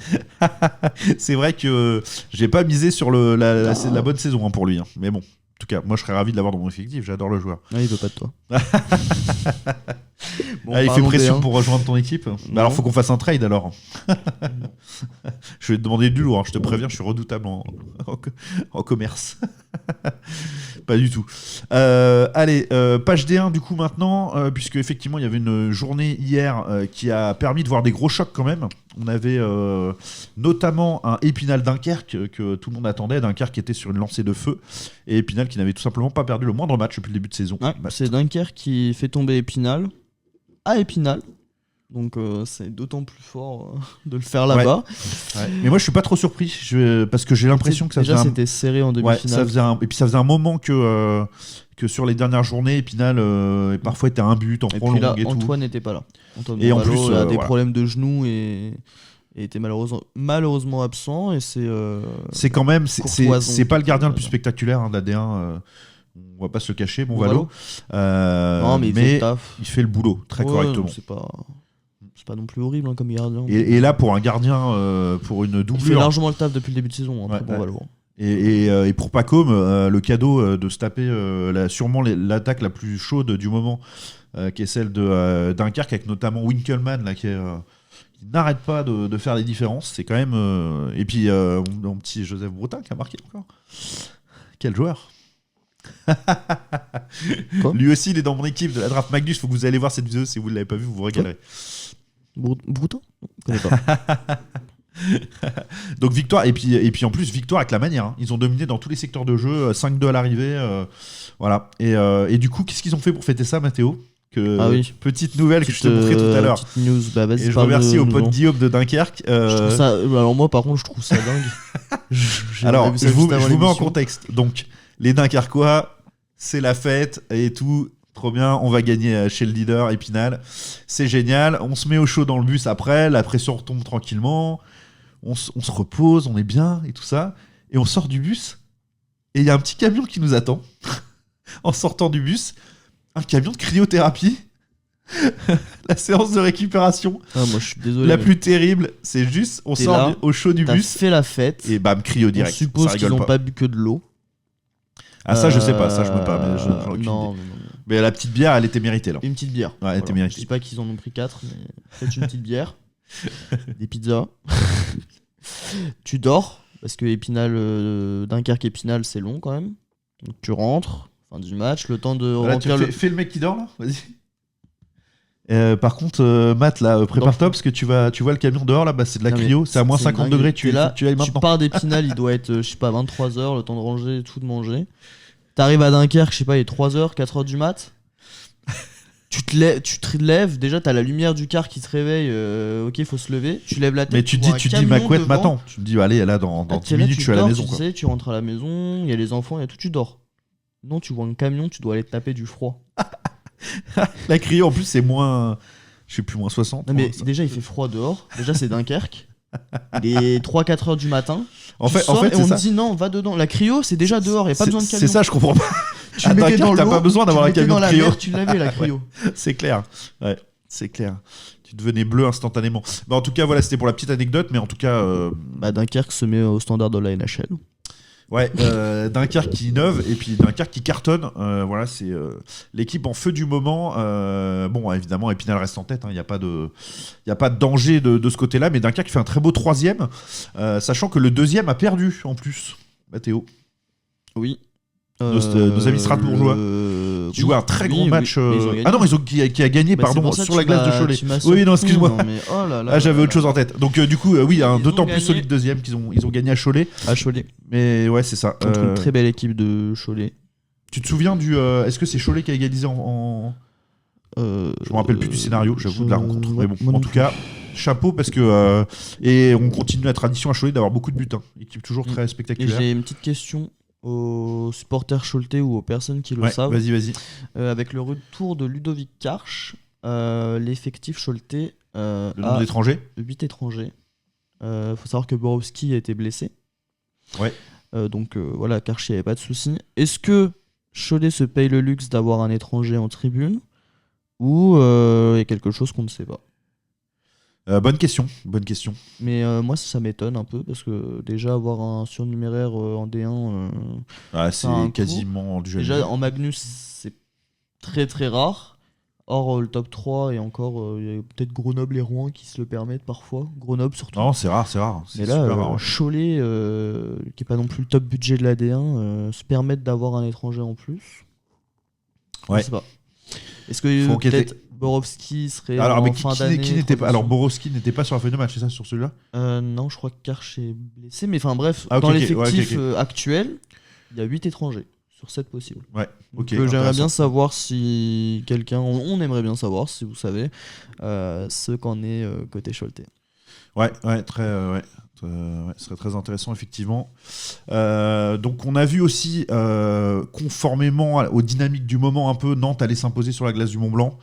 C'est vrai que j'ai pas misé sur la bonne saison pour lui, mais bon. En tout cas, moi je serais ravi de l'avoir dans mon effectif, j'adore le joueur. Il veut pas de toi. Il fait pression pour rejoindre ton équipe. Alors faut qu'on fasse un trade alors. Je vais te demander du lourd, je te préviens, je suis redoutable en commerce. Pas du tout. Allez, page D1 du coup maintenant, puisque effectivement il y avait une journée hier qui a permis de voir des gros chocs quand même. On avait notamment un Épinal Dunkerque que tout le monde attendait, Dunkerque qui était sur une lancée de feu, et Épinal qui n'avait tout simplement pas perdu le moindre match depuis le début de saison. C'est Dunkerque qui fait tomber Épinal à Épinal. Donc c'est d'autant plus fort de le faire là-bas. Ouais. Mais moi je suis pas trop surpris parce que j'ai l'impression que ça déjà c'était serré en demi-finale. Et puis ça faisait un moment que sur les dernières journées, Épinal parfois était à un but en prolongue et tout. Antoine n'était pas là. Antoine et en plus, a des problèmes de genoux et était malheureusement absent. Et c'est quand même c'est pas le gardien le plus spectaculaire de la D1. On va pas se le cacher, Valo. Non, mais il fait le boulot très correctement. C'est pas non plus horrible comme gardien. Et là, pour un gardien, pour une doublure. Il fait largement le taf depuis le début de saison, Valo. Et pour Pacôme, le cadeau de se taper sûrement l'attaque la plus chaude du moment, qui est celle de Dunkerque, avec notamment Winkelmann, là, qui n'arrête pas de faire des différences. C'est quand même. Et puis, mon petit Joseph Broutin qui a marqué encore. Quel joueur! Lui aussi, il est dans mon équipe de la draft Magnus. Il faut que vous allez voir cette vidéo. Si vous ne l'avez pas vu, vous vous régalerez. Broutin ? Je connais pas. Donc victoire, et puis en plus victoire avec la manière, hein. Ils ont dominé dans tous les secteurs de jeu, 5-2 à l'arrivée, voilà. Et du coup, qu'est-ce qu'ils ont fait pour fêter ça, Mathéo? Petite nouvelle que je te montrais tout à l'heure. News, et je remercie au pote Guillaume de Dunkerque. Je trouve ça, alors moi par contre je trouve ça dingue. Alors je vous mets en contexte. Donc les Dunkerquois, c'est la fête et tout. Trop bien, on va gagner chez le leader Épinal. C'est génial. On se met au chaud dans le bus après. La pression retombe tranquillement. On se repose, on est bien et tout ça. Et on sort du bus. Et il y a un petit camion qui nous attend. En sortant du bus. Un camion de cryothérapie. La séance de récupération. Moi, je suis désolé. La plus terrible, c'est juste, on sort au chaud du bus. Fait la fête. Et bam, cryo direct. On suppose qu'ils n'ont pas bu que de l'eau. Ah, ça, je sais pas. Ça, je peux pas. Mais non. Mais la petite bière, elle était méritée là. Une petite bière. Ouais, elle était méritée. Je dis pas qu'ils en ont pris 4, mais peut-être une petite bière. Des pizzas. Tu dors, parce que Dunkerque-Épinal, c'est long quand même. Donc tu rentres, fin du match, le temps de remplir Fais le mec qui dort là, vas-y. Par contre, Matt, là, prépare-toi parce que tu vois le camion dehors là, c'est de la cryo, c'est à moins 50 degrés. Tu pars d'Épinal, il doit être, 23h, le temps de ranger et tout, de manger. T'arrives à Dunkerque, il est 3h, 4h du mat. Tu te lèves, déjà t'as la lumière du car qui te réveille, ok, faut se lever. Tu lèves la tête. Mais tu dis ma couette m'attend. Tu te dis, allez, là, dans 10 minutes, je suis à la maison. Tu rentres à la maison, il y a les enfants, il y a tout, tu dors. Non, tu vois un camion, tu dois aller te taper du froid. La cryo en plus c'est moins, je sais plus, moins 60. Non mais déjà il fait froid dehors, déjà c'est Dunkerque. Il est 3-4 heures du matin. En fait, et on me dit non, va dedans. La cryo c'est déjà dehors, il n'y a pas besoin de camion. C'est ça, je comprends pas. Tu mettais dans l'eau, t'as pas besoin d'avoir un camion dans de cryo. La mer, tu l'avais la cryo. Ouais, c'est clair. Ouais, c'est clair. Tu devenais bleu instantanément. Bah, en tout cas, voilà, c'était pour la petite anecdote, mais en tout cas. Dunkerque se met au standard de la NHL. Ouais, Dunkerque qui innove et puis Dunkerque qui cartonne. Voilà, c'est l'équipe en feu du moment. Bon, évidemment, Épinal reste en tête. Il n'y a pas de danger de ce côté-là, mais Dunkerque fait un très beau 3e, sachant que le 2e a perdu en plus. Mathéo. Oui. Nos amis strasbourgeois. Qui jouaient un très gros match. Ah non, qui a gagné, pardon, sur la glace de Cholet. Oui, non, excuse-moi. J'avais autre chose en tête. Donc, du coup, oui, un d'autant plus solide 2e qu'ils ont gagné à Cholet. Mais ouais, c'est ça. Contre une très belle équipe de Cholet. Tu te souviens du. Est-ce que c'est Cholet qui a égalisé en. Je me rappelle plus du scénario, j'avoue, de la rencontre. Mais bon, en tout cas, chapeau parce que. Et on continue la tradition à Cholet d'avoir beaucoup de buts. Équipe toujours très spectaculaire. Et j'ai une petite question aux supporters choletais ou aux personnes qui le savent. Vas-y. Avec le retour de Ludovic Karch, l'effectif choletais le nombre d'étrangers 8 étrangers. Faut savoir que Borowski a été blessé. Ouais. Donc voilà, Karch, il n'y avait pas de souci. Est-ce que Cholet se paye le luxe d'avoir un étranger en tribune ou il y a quelque chose qu'on ne sait pas? Bonne question. Mais moi ça m'étonne un peu parce que déjà avoir un surnuméraire en D1 c'est quasiment du jeu. Déjà en Magnus c'est très très rare. Or le top 3 et encore il y a peut-être Grenoble et Rouen qui se le permettent parfois. Grenoble surtout. Non, c'est rare. Mais là Cholet qui est pas non plus le top budget de la D1 se permettent d'avoir un étranger en plus. Ouais. Je sais pas. Est-ce que peut-être Borowski serait en fin d'année Alors Borowski n'était pas sur la feuille de match, c'est ça, sur celui-là? Non, je crois que Karch est blessé. Mais enfin bref, dans l'effectif actuel, il y a 8 étrangers. sur 7 possibles. Ouais, ok. J'aimerais bien savoir si quelqu'un, on aimerait bien savoir si vous savez ce qu'en est côté Choletais. Ouais, très, ce serait très intéressant effectivement. Donc on a vu aussi, conformément aux dynamiques du moment un peu, Nantes allait s'imposer sur la glace du Mont-Blanc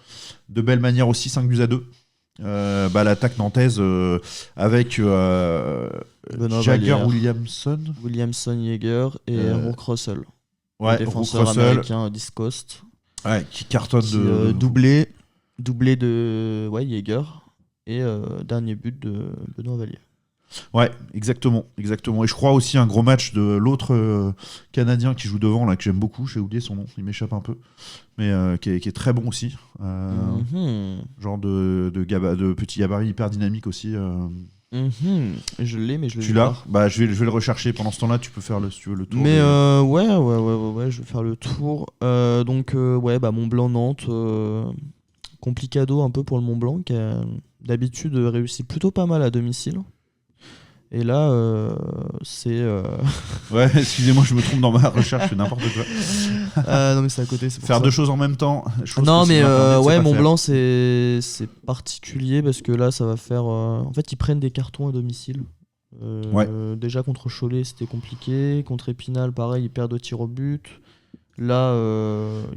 de belle manière aussi, 5-2. L'attaque nantaise avec Jagger Williamson Jäger et Rook Russell. Ouais, défenseur américain d'East Coast. Ouais, qui cartonne doublé de Jäger et dernier but de Benoît Vallier. Ouais, exactement. Et je crois aussi un gros match de l'autre Canadien qui joue devant, là, que j'aime beaucoup, j'ai oublié son nom, il m'échappe un peu, mais qui est très bon aussi. Genre de petit gabarit hyper dynamique aussi. Je l'ai, mais je l'ai. Tu l'as ? Je vais le rechercher. Pendant ce temps-là, tu peux faire le tour. Mais ouais, je vais faire le tour. Mont-Blanc-Nantes, complicado un peu pour le Mont-Blanc, qui a d'habitude réussit plutôt pas mal à domicile. Et là, c'est... Ouais, excusez-moi, je me trompe dans ma recherche, je fais n'importe quoi. Non, mais c'est à côté, c'est pour faire ça. deux choses en même temps. Mont-Blanc, c'est particulier parce que là, ça va faire... En fait, ils prennent des cartons à domicile. Déjà, contre Cholet, c'était compliqué. Contre Épinal, pareil, ils perdent au tir au but. Là,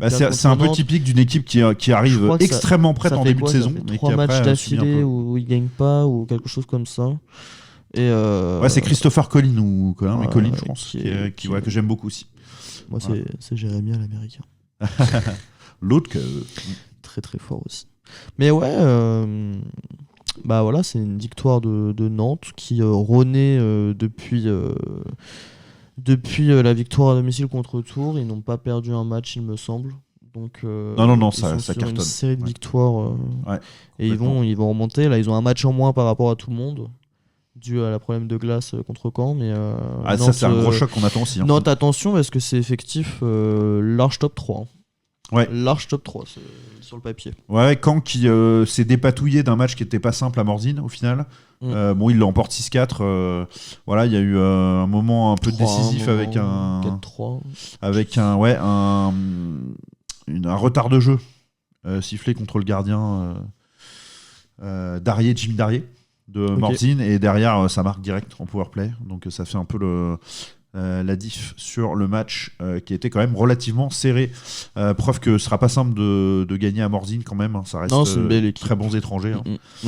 c'est un peu typique d'une équipe qui arrive extrêmement prête en début de saison. Ça fait 3 matchs d'affilée où ils gagnent pas ou quelque chose comme ça. Et c'est Christopher Colin ou Colin, Colin, je pense, que j'aime beaucoup aussi. Moi, c'est Jérémy à l'américain. L'autre que très très fort aussi. Mais ouais, c'est une victoire de Nantes qui renaît depuis la victoire à domicile contre Tours. Ils n'ont pas perdu un match, il me semble. Donc non, ça cartonne. Une série de victoires et ils vont remonter. Là, ils ont un match en moins par rapport à tout le monde, dû à la problème de glace contre Caen. Mais Nantes, ça, c'est un gros choc qu'on attend aussi. Nantes, attention, parce que c'est effectif, large top 3. Ouais. Large top 3 sur le papier. Ouais, Caen qui s'est dépatouillé d'un match qui n'était pas simple à Morzine au final. Il l'emporte 6-4. Il y a eu un moment un peu décisif avec un 4-3. Avec un retard de jeu sifflé contre le gardien Jimmy Darrier de Morzine, et derrière ça marque direct en powerplay. Donc ça fait un peu la diff sur le match qui était quand même relativement serré. Preuve que ce sera pas simple de gagner à Morzine quand même. Ça reste c'est une belle équipe. Très bons étrangers.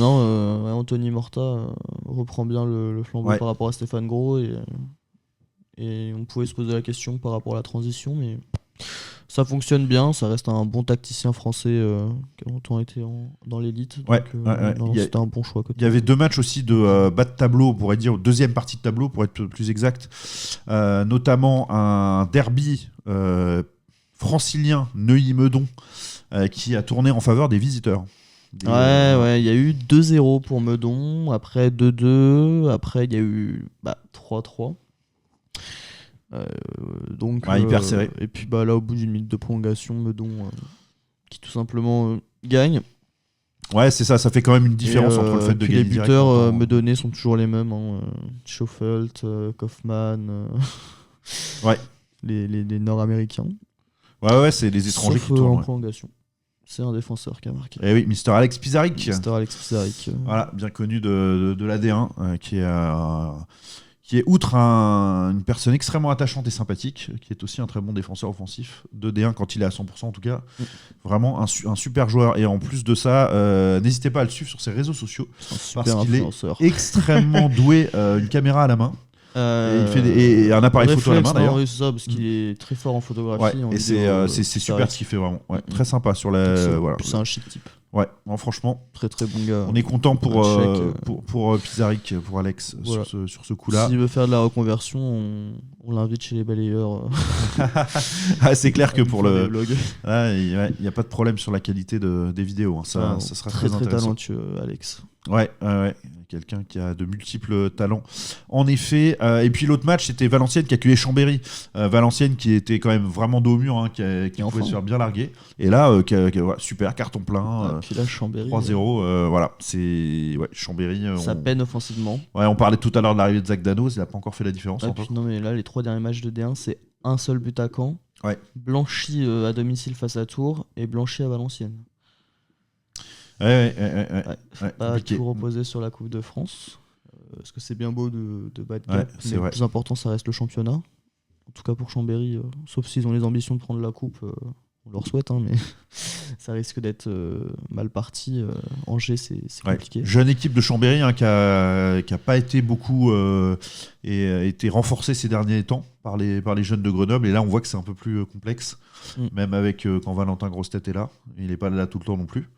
Anthony Morta reprend bien le flambeau par rapport à Stéphane Gros, et on pouvait se poser la question par rapport à la transition, mais ça fonctionne bien. Ça reste un bon tacticien français qui a longtemps été dans l'élite. C'était un bon choix. Il y avait deux matchs aussi de bas de tableau, on pourrait dire, deuxième partie de tableau pour être plus exact, notamment un derby francilien Neuilly-Meudon qui a tourné en faveur des visiteurs. Il y a eu 2-0 pour Meudon, après 2-2, après il y a eu 3-3. Hyper serré. Et puis là, au bout d'une minute de prolongation, Meudon qui tout simplement gagne. Ouais, c'est ça fait quand même une différence entre le fait de gagner. Les buteurs meudonnais sont toujours les mêmes, Schoffelt, Kaufmann, les Nord-Américains. Ouais, c'est les étrangers qui tournent. En prolongation. C'est un défenseur qui a marqué. Et oui, Mr. Alex Pizarrik. Voilà, bien connu de l'AD1, qui est outre une personne extrêmement attachante et sympathique, qui est aussi un très bon défenseur offensif de D1 quand il est à 100% en tout cas. Vraiment un super joueur. Et en plus de ça, n'hésitez pas à le suivre sur ses réseaux sociaux, parce qu'il est extrêmement doué, une caméra à la main. Et un appareil photo à la main d'ailleurs. Oui, c'est ça, parce qu'il est très fort en photographie. C'est super ce qu'il fait vraiment. Très sympa sur la. C'est un chic type. Ouais, franchement, très très bon gars. On est content pour Pizarrik, pour Alex, sur ce coup-là. S'il veut faire de la reconversion, on l'invite chez les balayeurs. C'est clair que pour le blog, il n'y a pas de problème sur la qualité des vidéos. Ça sera très intéressant. Très talentueux, Alex. Ouais. Quelqu'un qui a de multiples talents. En effet. Et puis l'autre match, c'était Valenciennes qui accueillait Chambéry. Valenciennes qui était quand même vraiment dos au mur, qui pouvait se faire bien larguer. Et là, super, carton plein. Puis là, Chambéry. 3-0. C'est Chambéry. Ça peine offensivement. Ouais, on parlait tout à l'heure de l'arrivée de Zach Danoz. Il n'a pas encore fait la différence. Non, mais là, les 3 derniers matchs de D1, c'est un seul but à Caen. Ouais. Blanchie à domicile face à Tours et Blanchie à Valenciennes. Ouais, pas tout reposer sur la Coupe de France. Parce que c'est bien beau de battre cap, mais le plus important, ça reste le championnat. En tout cas pour Chambéry, sauf s'ils ont les ambitions de prendre la coupe, on leur souhaite, mais ça risque d'être mal parti. Angers, c'est compliqué. Jeune équipe de Chambéry qui a pas été beaucoup et a été renforcée ces derniers temps par les jeunes de Grenoble. Et là, on voit que c'est un peu plus complexe, même avec quand Valentin Grossetête est là. Il n'est pas là tout le temps non plus.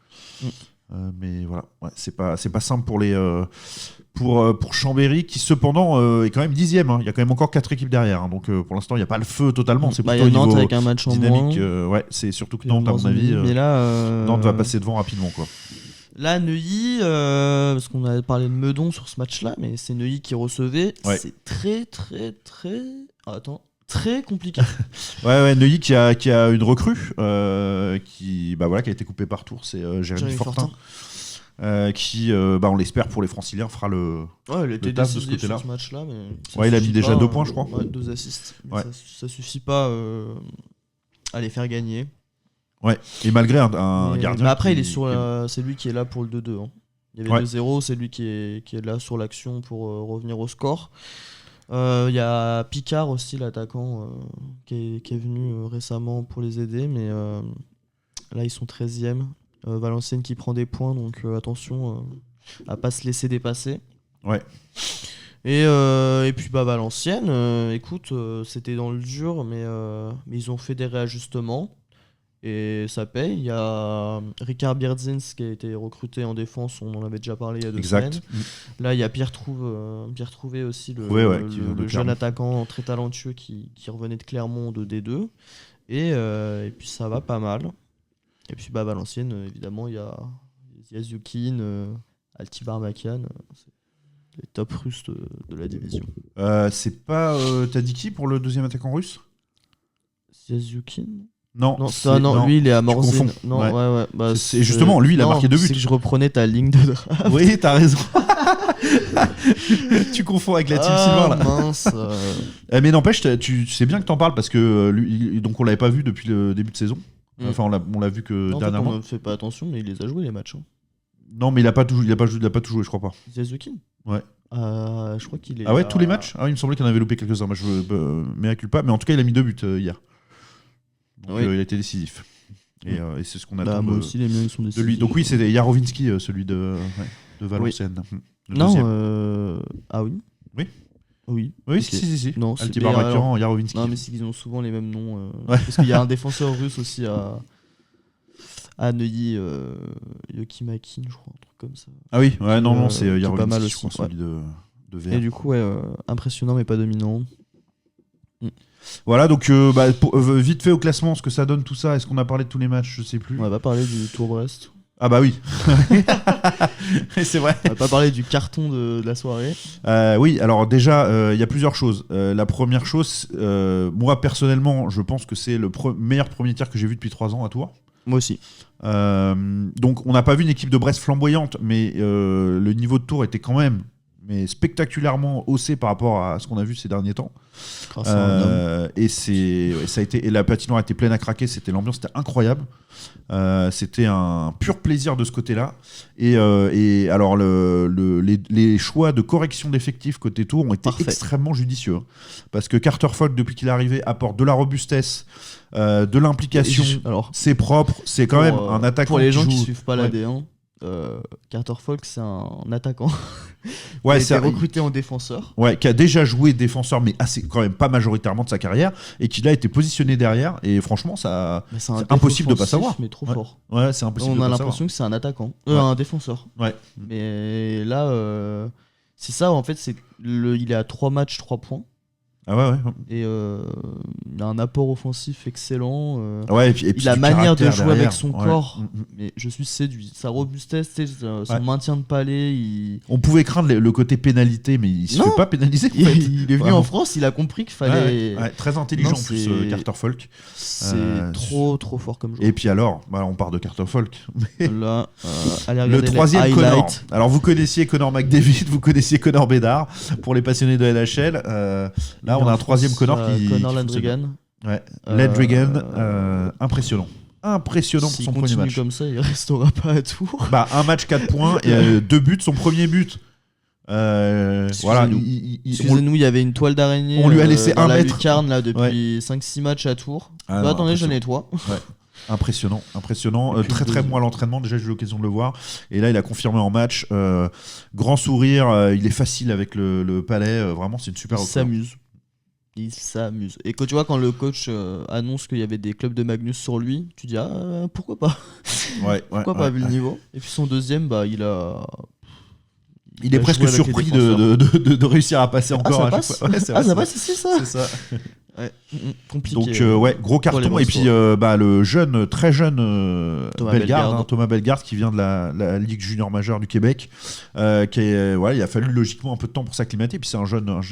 Mais voilà, c'est pas simple pour Chambéry qui cependant est quand même 10e. Il y a quand même encore 4 équipes derrière. Donc pour l'instant, il n'y a pas le feu totalement. C'est plutôt il y a Nantes avec un match en dynamique. C'est surtout que Nantes, à mon avis, mais là, Nantes va passer devant rapidement, quoi. Là, Neuilly, parce qu'on a parlé de Meudon sur ce match-là, mais c'est Neuilly qui recevait. C'est très, très, très... très compliqué. Neuilly qui a une recrue qui a été coupée par Tours, c'est Jérémy Fortin. Qui, on l'espère pour les Franciliens, fera le taf de ce côté-là. Ce match-là, mais il a mis déjà 2 points, je crois. 2 assists. Ça suffit pas à les faire gagner. Ouais, et malgré un gardien. Mais après, c'est lui qui est là pour le 2-2. Il y avait 2-0, c'est lui qui est là sur l'action pour revenir au score. Il y a Picard aussi, l'attaquant, qui est venu récemment pour les aider, mais là ils sont 13e. Valenciennes qui prend des points, donc attention à pas se laisser dépasser. Ouais. Et puis Valenciennes, écoute, c'était dans le dur, mais ils ont fait des réajustements. Et ça paye. Il y a Ricard Bierdzins qui a été recruté en défense, on en avait déjà parlé il y a 2 semaines. Là, il y a Pierre Trouvé aussi, le jeune attaquant très talentueux qui revenait de Clermont de D2. Et puis ça va pas mal. Et puis Valenciennes, évidemment, il y a Ziazukin, Altibar Makian, les top russes de la division. C'est pas Tadiki pour le deuxième attaquant russe ? Ziazukin ? Non, lui il est à Morzine. Non, c'est justement lui, il a marqué 2 buts. C'est que je reprenais ta ligne de draft. Oui, t'as raison. Tu confonds avec la team Sylvain là. Mince. Mais n'empêche, tu sais bien que t'en parles parce que lui, donc on l'avait pas vu depuis le début de saison. Enfin, on l'a vu que dernièrement. On ne fait pas attention, mais il les a joués les matchs. Non, mais il a pas tout joué, je crois pas. Ziazukin. Ouais. Je crois qu'il est. Ah ouais, tous les matchs. Il me semblait qu'il en avait loupé quelques-uns. Moi, je mea culpa, mais en tout cas, il a mis 2 buts hier. Donc, il a été décisif. Et c'est ce qu'on attend aussi, les miens sont décisifs. de lui. Donc oui, c'est Jarovinski, celui de Valenciennes. Non, ah oui. Oui. Oui. Oui, okay. Si. Non, Altibar Makian, Jarovinski. Non, mais c'est qu'ils ont souvent les mêmes noms. Parce qu'il y a un défenseur russe aussi à Neuilly, Yokimakin, je crois, un truc comme ça. Ah oui, non, c'est Jarovinski, pas mal je crois, celui de VR. Et du coup, impressionnant mais pas dominant. Voilà, donc vite fait au classement, ce que ça donne tout ça, est-ce qu'on a parlé de tous les matchs ? Je sais plus. On va pas parler du Tour Brest. Ah bah oui, c'est vrai. On va pas parler du carton de la soirée. Oui, alors déjà, il y a plusieurs choses. La première chose, moi personnellement, je pense que c'est le meilleur premier tir que j'ai vu depuis 3 ans à Tours. Moi aussi. Donc on n'a pas vu une équipe de Brest flamboyante, mais le niveau de Tours était quand même spectaculairement haussé par rapport à ce qu'on a vu ces derniers temps. Et la patinoire a été pleine à craquer, l'ambiance était incroyable. C'était un pur plaisir de ce côté-là. Et alors les choix de correction d'effectifs côté Tours ont été extrêmement judicieux. Parce que Carter Falk, depuis qu'il est arrivé, apporte de la robustesse, de l'implication. Alors, c'est propre, c'est quand même un attaquant. Pour les gens qui suivent pas la D1, Carter Falk, c'est un attaquant. Qui a été recruté en défenseur. Ouais, qui a déjà joué défenseur, mais quand même pas majoritairement de sa carrière, et qui là a été positionné derrière. Et franchement, c'est impossible de pas savoir. Mais trop fort. Ouais, c'est impossible. On a l'impression que c'est un attaquant, un défenseur. Ouais. Mais là, c'est ça en fait. Il est à 3 matchs, 3 points. Ah ouais. Et il a un apport offensif excellent. Et puis la manière de jouer avec son corps, mais je suis séduit. Sa robustesse, son maintien de palais. On pouvait craindre le côté pénalité, mais il se fait pas pénaliser. Il est venu en France, il a compris qu'il fallait. Très intelligent en plus, Carter Falk. C'est trop fort comme joueur. Et puis alors, on part de Carter Falk. Là, allez le troisième Connor. Alors vous connaissiez Connor McDavid, vous connaissiez Connor Bédard. Pour les passionnés de NHL, là on a un troisième Connor qui. Connor Landrigan. Ouais. Ledrigan, impressionnant pour son premier match. Comme ça, il restera pas à Tours. Bah, un match 4 points et 2 buts, son premier but. Voilà, excusez-nous, il y avait une toile d'araignée. On lui a laissé un mètre. Lucarne là depuis 5-6 matchs à Tours. Attendez, je nettoie. Ouais. Impressionnant. Très très bon à l'entraînement. Déjà, j'ai eu l'occasion de le voir. Et là, il a confirmé en match. Grand sourire. Il est facile avec le palais. Vraiment, c'est une super recrue. Il s'amuse. Et quand tu vois, quand le coach annonce qu'il y avait des clubs de Magnus sur lui, tu dis pourquoi pas. Pourquoi pas vu le niveau. Et puis son deuxième, il est presque surpris de réussir à passer encore. Ça passe. Ça passe, c'est ça. C'est ça. Ouais. Compliqué. Donc gros carton. Et puis le très jeune Thomas Bellegarde, qui vient de la Ligue junior majeure du Québec, il a fallu logiquement un peu de temps pour s'acclimater. Puis c'est un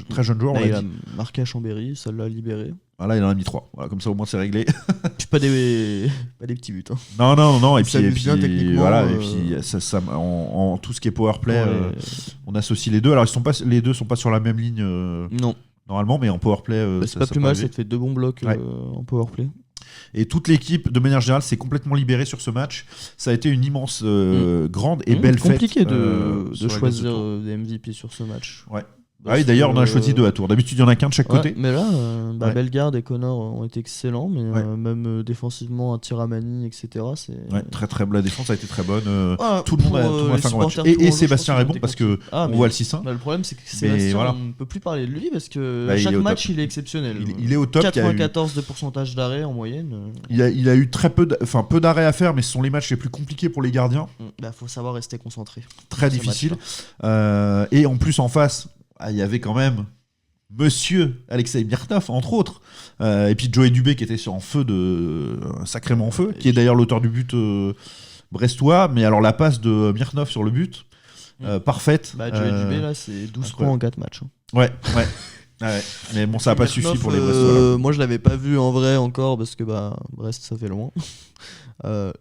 très jeune joueur. Il a marqué à Chambéry, ça l'a libéré. Voilà, il en a mis 3. Voilà, comme ça au moins c'est réglé. Pas des petits buts. Hein. Non. Et puis bien techniquement. Voilà, et puis ça, en tout ce qui est powerplay, on associe les deux. Alors les deux sont pas sur la même ligne. Non. Normalement, mais en powerplay, c'est pas plus mal. Ça te fait 2 bons blocs en powerplay. Et toute l'équipe, de manière générale, s'est complètement libérée sur ce match. Ça a été une immense, grande et belle fête. Compliqué de choisir des MVP sur ce match. Ouais. Oui, d'ailleurs, on en a choisi 2 à Tours. D'habitude, il y en a qu'un de chaque côté. Mais là, Bellegarde et Connor ont été excellents, mais même défensivement, Tiramani, etc. Très très la défense a été très bonne. Tout le monde a fait un grand match. Et Sébastien Rébon, parce qu'on voit le 6-1. Le problème, c'est que Sébastien, on ne peut plus parler de lui parce que chaque match, il est exceptionnel. Il est au top. 94 de pourcentage d'arrêt en moyenne. Il a eu peu d'arrêts à faire, mais ce sont les matchs les plus compliqués pour les gardiens. Faut savoir rester concentré. Très difficile. Et en plus, en face, il y avait quand même Monsieur Alexei Myrtov, entre autres, et puis Joey Dubé qui était sacrément en feu, qui est d'ailleurs l'auteur du but brestois. Mais alors la passe de Myrtov sur le but, parfaite. Joey Dubé là, c'est 12 points en 4 matchs. Ouais. Mais bon, ça n'a pas suffi pour les Brestois. Moi, je l'avais pas vu en vrai encore parce que Brest, ça fait loin. Le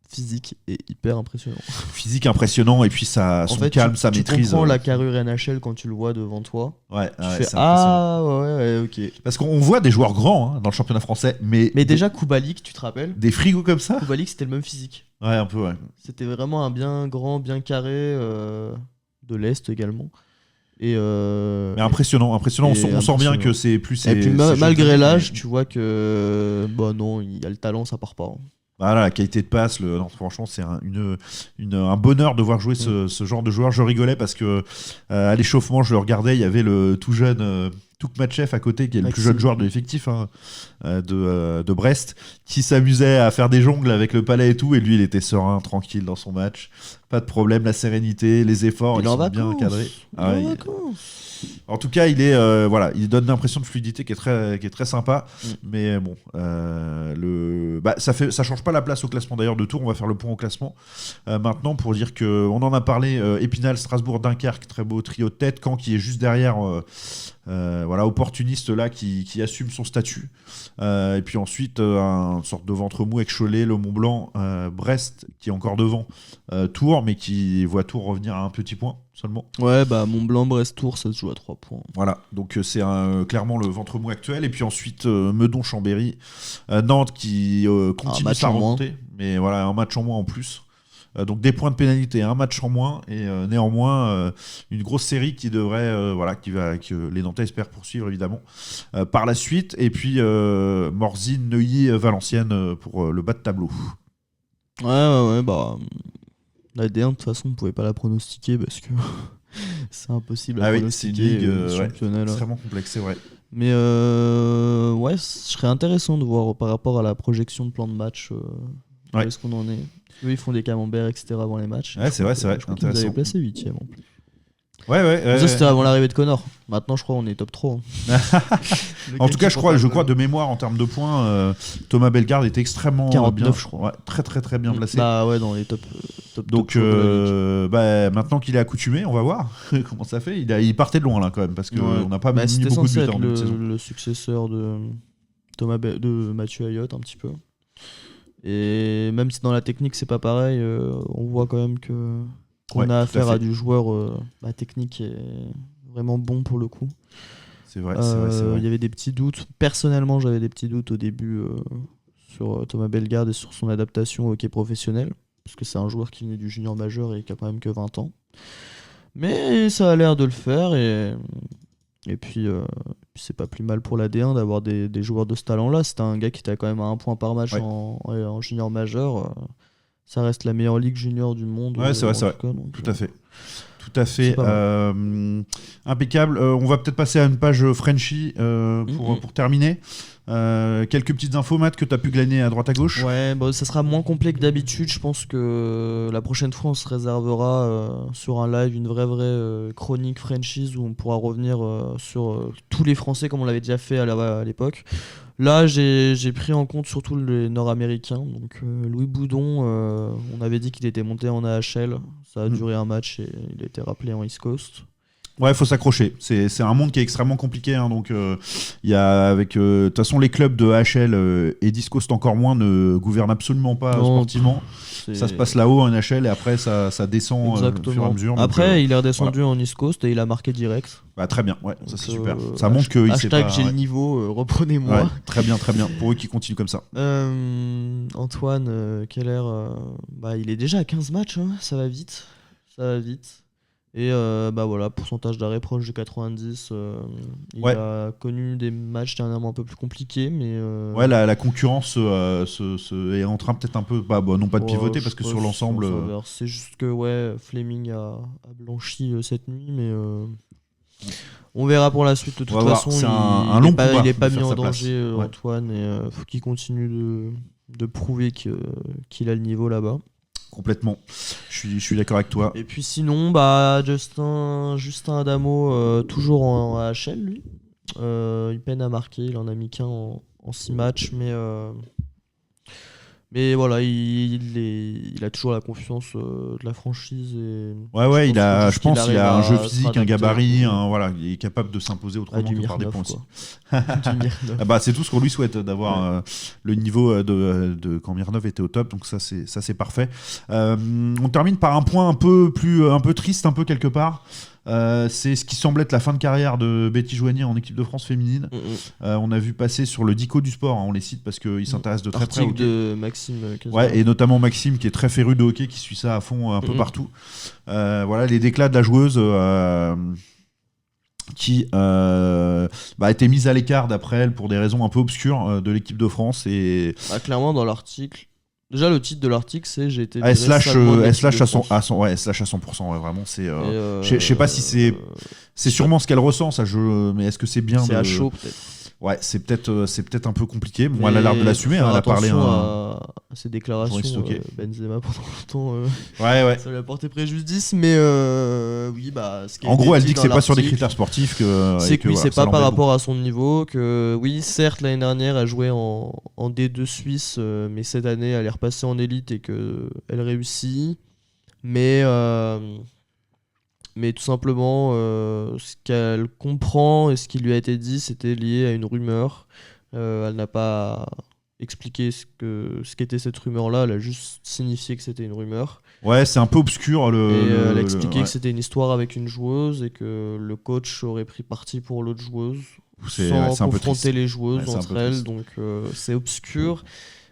physique est hyper impressionnant. Physique impressionnant, et puis son calme, sa maîtrise. Tu comprends la carrure NHL quand tu le vois devant toi. Tu fais ok. Parce qu'on voit des joueurs grands dans le championnat français, mais déjà Kubalik, tu te rappelles, des frigos comme ça. Kubalik, c'était le même physique. Ouais, un peu. C'était vraiment un bien grand, bien carré de l'Est également. Mais impressionnant. On sent bien que c'est plus. Et puis malgré l'âge, tu vois que non, il y a le talent, ça part pas. Voilà, la qualité de passe, franchement, c'est un bonheur de voir jouer ce genre de joueur. Je rigolais parce que à l'échauffement, je le regardais, il y avait le tout jeune Toukmatchev à côté, qui est le plus jeune joueur de l'effectif de Brest, qui s'amusait à faire des jongles avec le palais et tout, et lui, il était serein, tranquille dans son match. Pas de problème, la sérénité, les efforts, ils sont bien encadrés. En tout cas, il donne l'impression de fluidité qui est très sympa. Mais bon, ça change pas la place au classement d'ailleurs de Tours. On va faire le point au classement maintenant pour dire que on en a parlé. Épinal, Strasbourg, Dunkerque, très beau trio de tête. Caen qui est juste derrière. Opportuniste là qui assume son statut. Et puis ensuite, une sorte de ventre mou avec Cholet, le Mont-Blanc, Brest qui est encore devant Tours, mais qui voit Tours revenir à un petit point seulement. Ouais, Mont-Blanc, Brest, Tours, ça se joue à 3 points. Voilà, donc c'est clairement le ventre mou actuel. Et puis ensuite, Meudon, Chambéry, Nantes qui continue sa remontée, mais voilà, un match en moins en plus. Donc des points de pénalité, un match en moins, et néanmoins une grosse série qui devrait, que les Nantais espèrent poursuivre évidemment par la suite. Et puis Morzine, Neuilly, Valenciennes pour le bas de tableau. Ouais, la D1 de toute façon on pouvait pas la pronostiquer parce que c'est impossible à pronostiquer. C'est une ligue extrêmement complexe, c'est vrai. Mais ce serait intéressant de voir par rapport à la projection de plan de match où est-ce qu'on en est. Eux, ils font des camemberts, etc. avant les matchs. Ouais, c'est vrai. Je crois qu'ils nous avaient placé 8ème en plus. Ouais. Ça, c'était avant l'arrivée de Connor. Maintenant, je crois qu'on est top 3. En tout cas, je crois de mémoire, en termes de points, Thomas Bellegarde était extrêmement 49, bien. Je crois. Ouais, très, très, très bien placé. Dans les top. Donc, maintenant qu'il est accoutumé, on va voir comment ça fait. Il partait de loin, là, quand même, parce qu'on n'a pas mis beaucoup de buts en début de saison. Le successeur de Mathieu Ayotte, un petit peu. Et même si dans la technique c'est pas pareil, on voit quand même qu'on a affaire à du joueur technique et vraiment bon pour le coup. C'est vrai. Il y avait des petits doutes. Personnellement, j'avais des petits doutes au début sur Thomas Bellegarde et sur son adaptation au hockey professionnel. Parce que c'est un joueur qui venait du junior majeur et qui a quand même que 20 ans. Mais ça a l'air de le faire. Et puis, c'est pas plus mal pour la D1 d'avoir des joueurs de ce talent-là. C'était un gars qui était quand même à 1 point par match en junior majeur. Ça reste la meilleure ligue junior du monde. Ouais, c'est vrai, c'est vrai. Tout à fait. Tout à fait. Impeccable. On va peut-être passer à une page Frenchie pour terminer. Quelques petites infos, Matt, que tu as pu glaner à droite à gauche. Ouais, ça sera moins complet que d'habitude. Je pense que la prochaine fois, on se réservera sur un live une vraie chronique franchise où on pourra revenir sur tous les Français comme on l'avait déjà fait à l'époque. Là, j'ai pris en compte surtout les Nord-Américains. Donc Louis Boudon, on avait dit qu'il était monté en AHL. Ça a duré un match et il a été rappelé en East Coast. Ouais, il faut s'accrocher. C'est un monde qui est extrêmement compliqué. Donc, il y a avec de toute façon les clubs de AHL et d'East Coast encore moins ne gouvernent absolument pas sportivement. Ça se passe là-haut en AHL et après ça descend au fur et à mesure. Après, il est redescendu en East Coast et il a marqué direct. Bah, très bien. Ouais, ça c'est super. Ça montre qu'il sait pas. J'ai le niveau. Reprenez-moi. Ouais, très bien. Pour eux qui continuent comme ça. Antoine Keller, il est déjà à 15 matchs. Ça va vite. Et voilà, pourcentage d'arrêt proche de 90. Il a connu des matchs dernièrement un peu plus compliqués, mais ouais, la concurrence est en train peut-être un peu non pas de pivoter parce que sur l'ensemble c'est juste que Fleming a blanchi cette nuit, mais on verra pour la suite. De toute façon, il est pas mis en danger, Antoine, et faut qu'il continue de prouver qu'il a le niveau là-bas. Complètement, je suis d'accord avec toi. Et puis sinon, Justin Adamo, toujours en AHL, lui. Il peine à marquer, il en a mis qu'un en 6 matchs, mais voilà, il a toujours la confiance de la franchise. Je pense qu'il a un jeu physique, un gabarit, il est capable de s'imposer autrement que par des points aussi. C'est tout ce qu'on lui souhaite, d'avoir le niveau de quand Mirnov était au top, donc ça c'est parfait. On termine par un point un peu triste, un peu quelque part. C'est ce qui semble être la fin de carrière de Betty Joigny en équipe de France féminine. On a vu passer sur le Dico du sport, on les cite parce qu'ils s'intéressent de très près au hockey. De Maxime et notamment Maxime qui est très féru de hockey, qui suit ça à fond un peu partout. Les déclats de la joueuse qui a été mise à l'écart d'après elle pour des raisons un peu obscures de l'équipe de France. Et clairement dans l'article, déjà le titre de l'article c'est j'ai été elle slash à 100%, ouais, vraiment c'est je sais pas si c'est sûrement ce qu'elle ressent ça, mais est-ce que c'est bien à chaud peut-être. Ouais, c'est peut-être un peu compliqué. Bon, elle a l'air de l'assumer, elle a parlé à ses déclarations. Benzema pendant longtemps, ça lui a porté préjudice, mais en gros, elle dit que c'est pas sur des critères sportifs que c'est pas par rapport à son niveau, que certes l'année dernière elle jouait en D2 suisse, mais cette année elle est repassée en élite et que elle réussit, mais tout simplement, ce qu'elle comprend et ce qui lui a été dit, c'était lié à une rumeur. Elle n'a pas expliqué ce qu'était cette rumeur-là, elle a juste signifié que c'était une rumeur. Ouais, c'est un peu obscur. Elle a expliqué que c'était une histoire avec une joueuse et que le coach aurait pris parti pour l'autre joueuse sans confronter les joueuses entre elles, donc c'est obscur.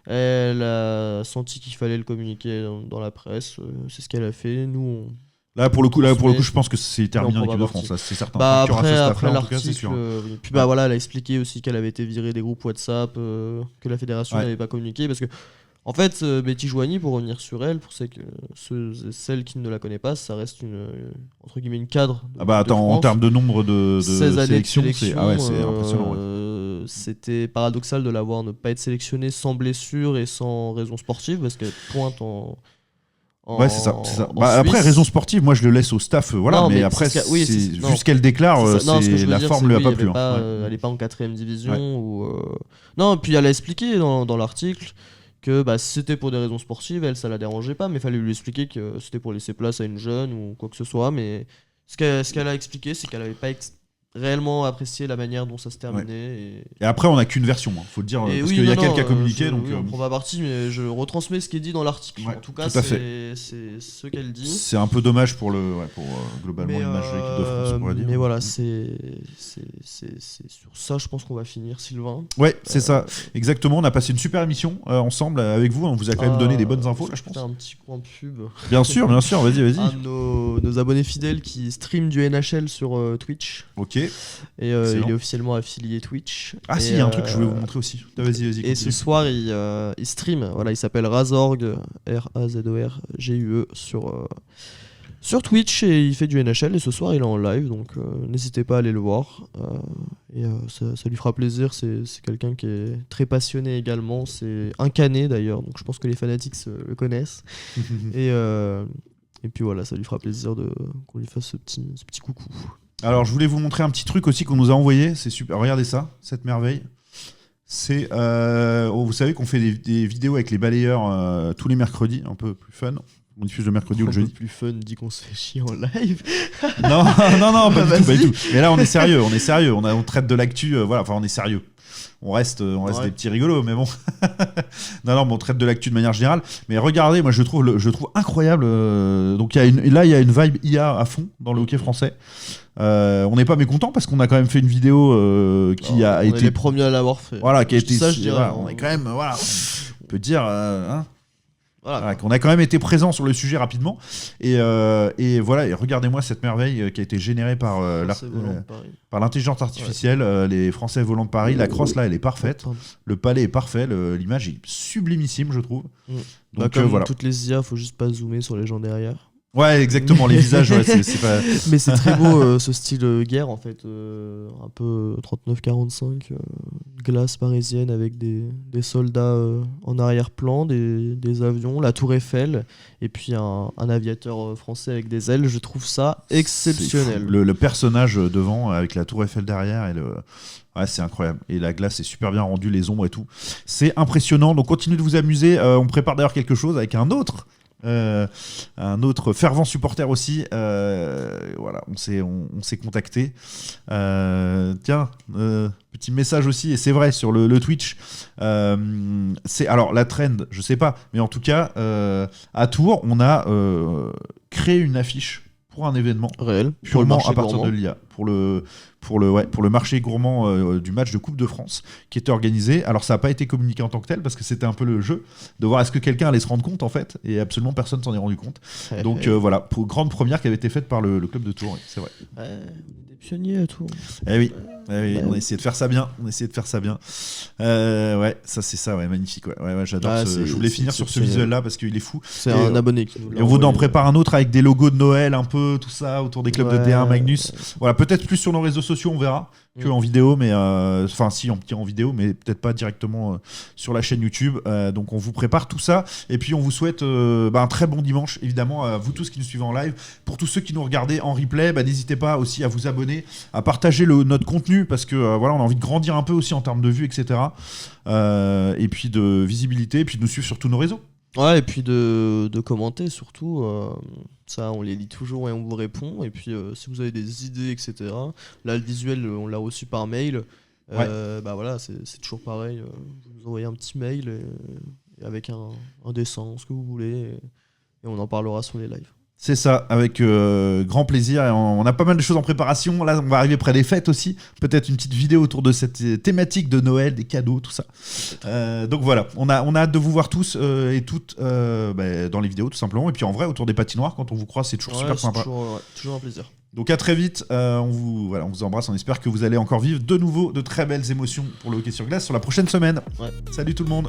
Elle a senti qu'il fallait le communiquer dans la presse, c'est ce qu'elle a fait. Nous, Là pour le coup, je pense que c'est terminé en équipe de France, ça, c'est certain. Après l'article, puis elle a expliqué aussi qu'elle avait été virée des groupes WhatsApp, que la fédération n'avait pas communiqué, parce que en fait, Betty Joigny, pour revenir sur elle, pour celles qui ne la connaissent pas, ça reste entre guillemets une cadre. En termes de nombre de 16 années sélections, c'est impressionnant. C'était paradoxal de la voir ne pas être sélectionnée sans blessure et sans raison sportive, parce qu'elle pointe en Ouais, c'est ça. Après, raison sportive, moi je le laisse au staff, mais après, vu ce qu'elle déclare, la forme lui a pas plu. Elle n'est pas en 4ème division. Non, puis elle a expliqué dans l'article que si c'était pour des raisons sportives, elle, ça la dérangeait pas, mais il fallait lui expliquer que c'était pour laisser place à une jeune ou quoi que ce soit. Mais ce qu'elle a expliqué, c'est qu'elle n'avait pas réellement apprécié la manière dont ça se terminait. Et après, on n'a qu'une version, faut le dire, parce qu'il y a quelqu'un qui a communiqué. Donc, on prend pas parti, mais je retransmets ce qui est dit dans l'article. En tout cas, c'est ce qu'elle dit. C'est un peu dommage pour globalement l'image de l'équipe de France, on pourrait dire. Mais voilà, c'est sur ça, je pense qu'on va finir, Sylvain. Ouais, c'est ça, exactement. On a passé une super émission ensemble avec vous. On vous a quand même donné des bonnes infos, là, je pense. Un petit coin de pub. Bien sûr, vas-y. Un de nos abonnés fidèles qui stream du NHL sur Twitch. Ok. Et il est officiellement affilié Twitch. Ah si, il y a un truc que je voulais vous montrer aussi. Vas-y. Et ce soir, il stream. Voilà, il s'appelle Razorg, R-A-Z-O-R-G-U-E sur Twitch et il fait du NHL. Et ce soir, il est en live, donc n'hésitez pas à aller le voir. Ça lui fera plaisir. C'est quelqu'un qui est très passionné également. C'est un canet d'ailleurs, donc je pense que les fanatiques le connaissent. Et puis voilà, ça lui fera plaisir qu'on lui fasse ce petit coucou. Alors, je voulais vous montrer un petit truc aussi qu'on nous a envoyé. C'est super. Regardez ça, cette merveille. C'est, vous savez qu'on fait des vidéos avec les balayeurs tous les mercredis, un peu plus fun. On diffuse le mercredi ou le jeudi. Un peu plus fun, dit qu'on se fait chier en live. non, pas du tout. Mais là, on est sérieux. On traite de l'actu. On est sérieux. On reste des petits rigolos, mais bon. non, mais on traite de l'actu de manière générale. Mais regardez, moi je trouve incroyable. Donc il y a une vibe IA à fond dans le hockey français. On n'est pas mécontent parce qu'on a quand même fait une vidéo qui a été. On est les premiers à l'avoir fait. Voilà, qui a été. Ça, je dirais. On est quand même, on peut dire. Qu'on a quand même été présent sur le sujet rapidement et voilà, et regardez-moi cette merveille qui a été générée par l'intelligence artificielle, les Français volants de Paris. La crosse là, elle est parfaite, le palais est parfait, l'image est sublimissime, je trouve. Donc comme voilà. Toutes les IA, faut juste pas zoomer sur les gens derrière. Ouais, exactement, les visages, c'est pas. Mais c'est très beau ce style guerre en fait, un peu 39-45, glace parisienne avec des soldats en arrière-plan, des avions, la Tour Eiffel, et puis un aviateur français avec des ailes. Je trouve ça exceptionnel. Le personnage devant avec la Tour Eiffel derrière et c'est incroyable. Et la glace est super bien rendue, les ombres et tout. C'est impressionnant. Donc continuez de vous amuser. On prépare d'ailleurs quelque chose avec un autre fervent supporter aussi. Voilà, on s'est contacté. Tiens, petit message aussi, et c'est vrai sur le Twitch. Alors la trend, je sais pas, mais en tout cas, à Tours, on a créé une affiche pour un événement réel, purement à partir de l'IA, pour le marché gourmand du match de Coupe de France qui était organisé. Alors ça n'a pas été communiqué en tant que tel parce que c'était un peu le jeu de voir est-ce que quelqu'un allait se rendre compte en fait, et absolument personne s'en est rendu compte. Donc voilà, grande première qui avait été faite par le club de Tours, c'est vrai. Des pionniers à Tours. Eh oui, on a essayé de faire ça bien. Ouais, ça c'est ça, ouais, magnifique. Ouais, j'adore. Je voulais finir sur ce visuel là parce qu'il est fou. C'est un abonné qui nous l'a envoyé. Et on en prépare un autre avec des logos de Noël un peu, tout ça autour des clubs de D1 Magnus. Voilà, peut-être plus sur nos réseaux sociaux, on verra, que en vidéo, mais si en vidéo, mais peut-être pas directement sur la chaîne YouTube. Donc on vous prépare tout ça, et puis on vous souhaite un très bon dimanche, évidemment, à vous tous qui nous suivez en live. Pour tous ceux qui nous regardez en replay, n'hésitez pas aussi à vous abonner, à partager notre contenu, parce que voilà, on a envie de grandir un peu aussi en termes de vues, etc. Et puis de visibilité, et puis de nous suivre sur tous nos réseaux. Ouais, et puis de commenter surtout. Ça, on les lit toujours et on vous répond. Et puis, si vous avez des idées, etc. Là, le visuel, on l'a reçu par mail. Voilà, c'est toujours pareil. Vous nous envoyez un petit mail et avec un dessin, ce que vous voulez. Et on en parlera sur les lives. C'est ça, avec grand plaisir. Et on a pas mal de choses en préparation. Là, on va arriver près des fêtes aussi. Peut-être une petite vidéo autour de cette thématique de Noël, des cadeaux, tout ça. Donc voilà, on a hâte de vous voir tous et toutes dans les vidéos, tout simplement. Et puis en vrai, autour des patinoires, quand on vous croise, c'est toujours super sympa. Toujours un plaisir. Donc à très vite. On vous embrasse. On espère que vous allez encore vivre de nouveau de très belles émotions pour le hockey sur glace sur la prochaine semaine. Ouais. Salut tout le monde.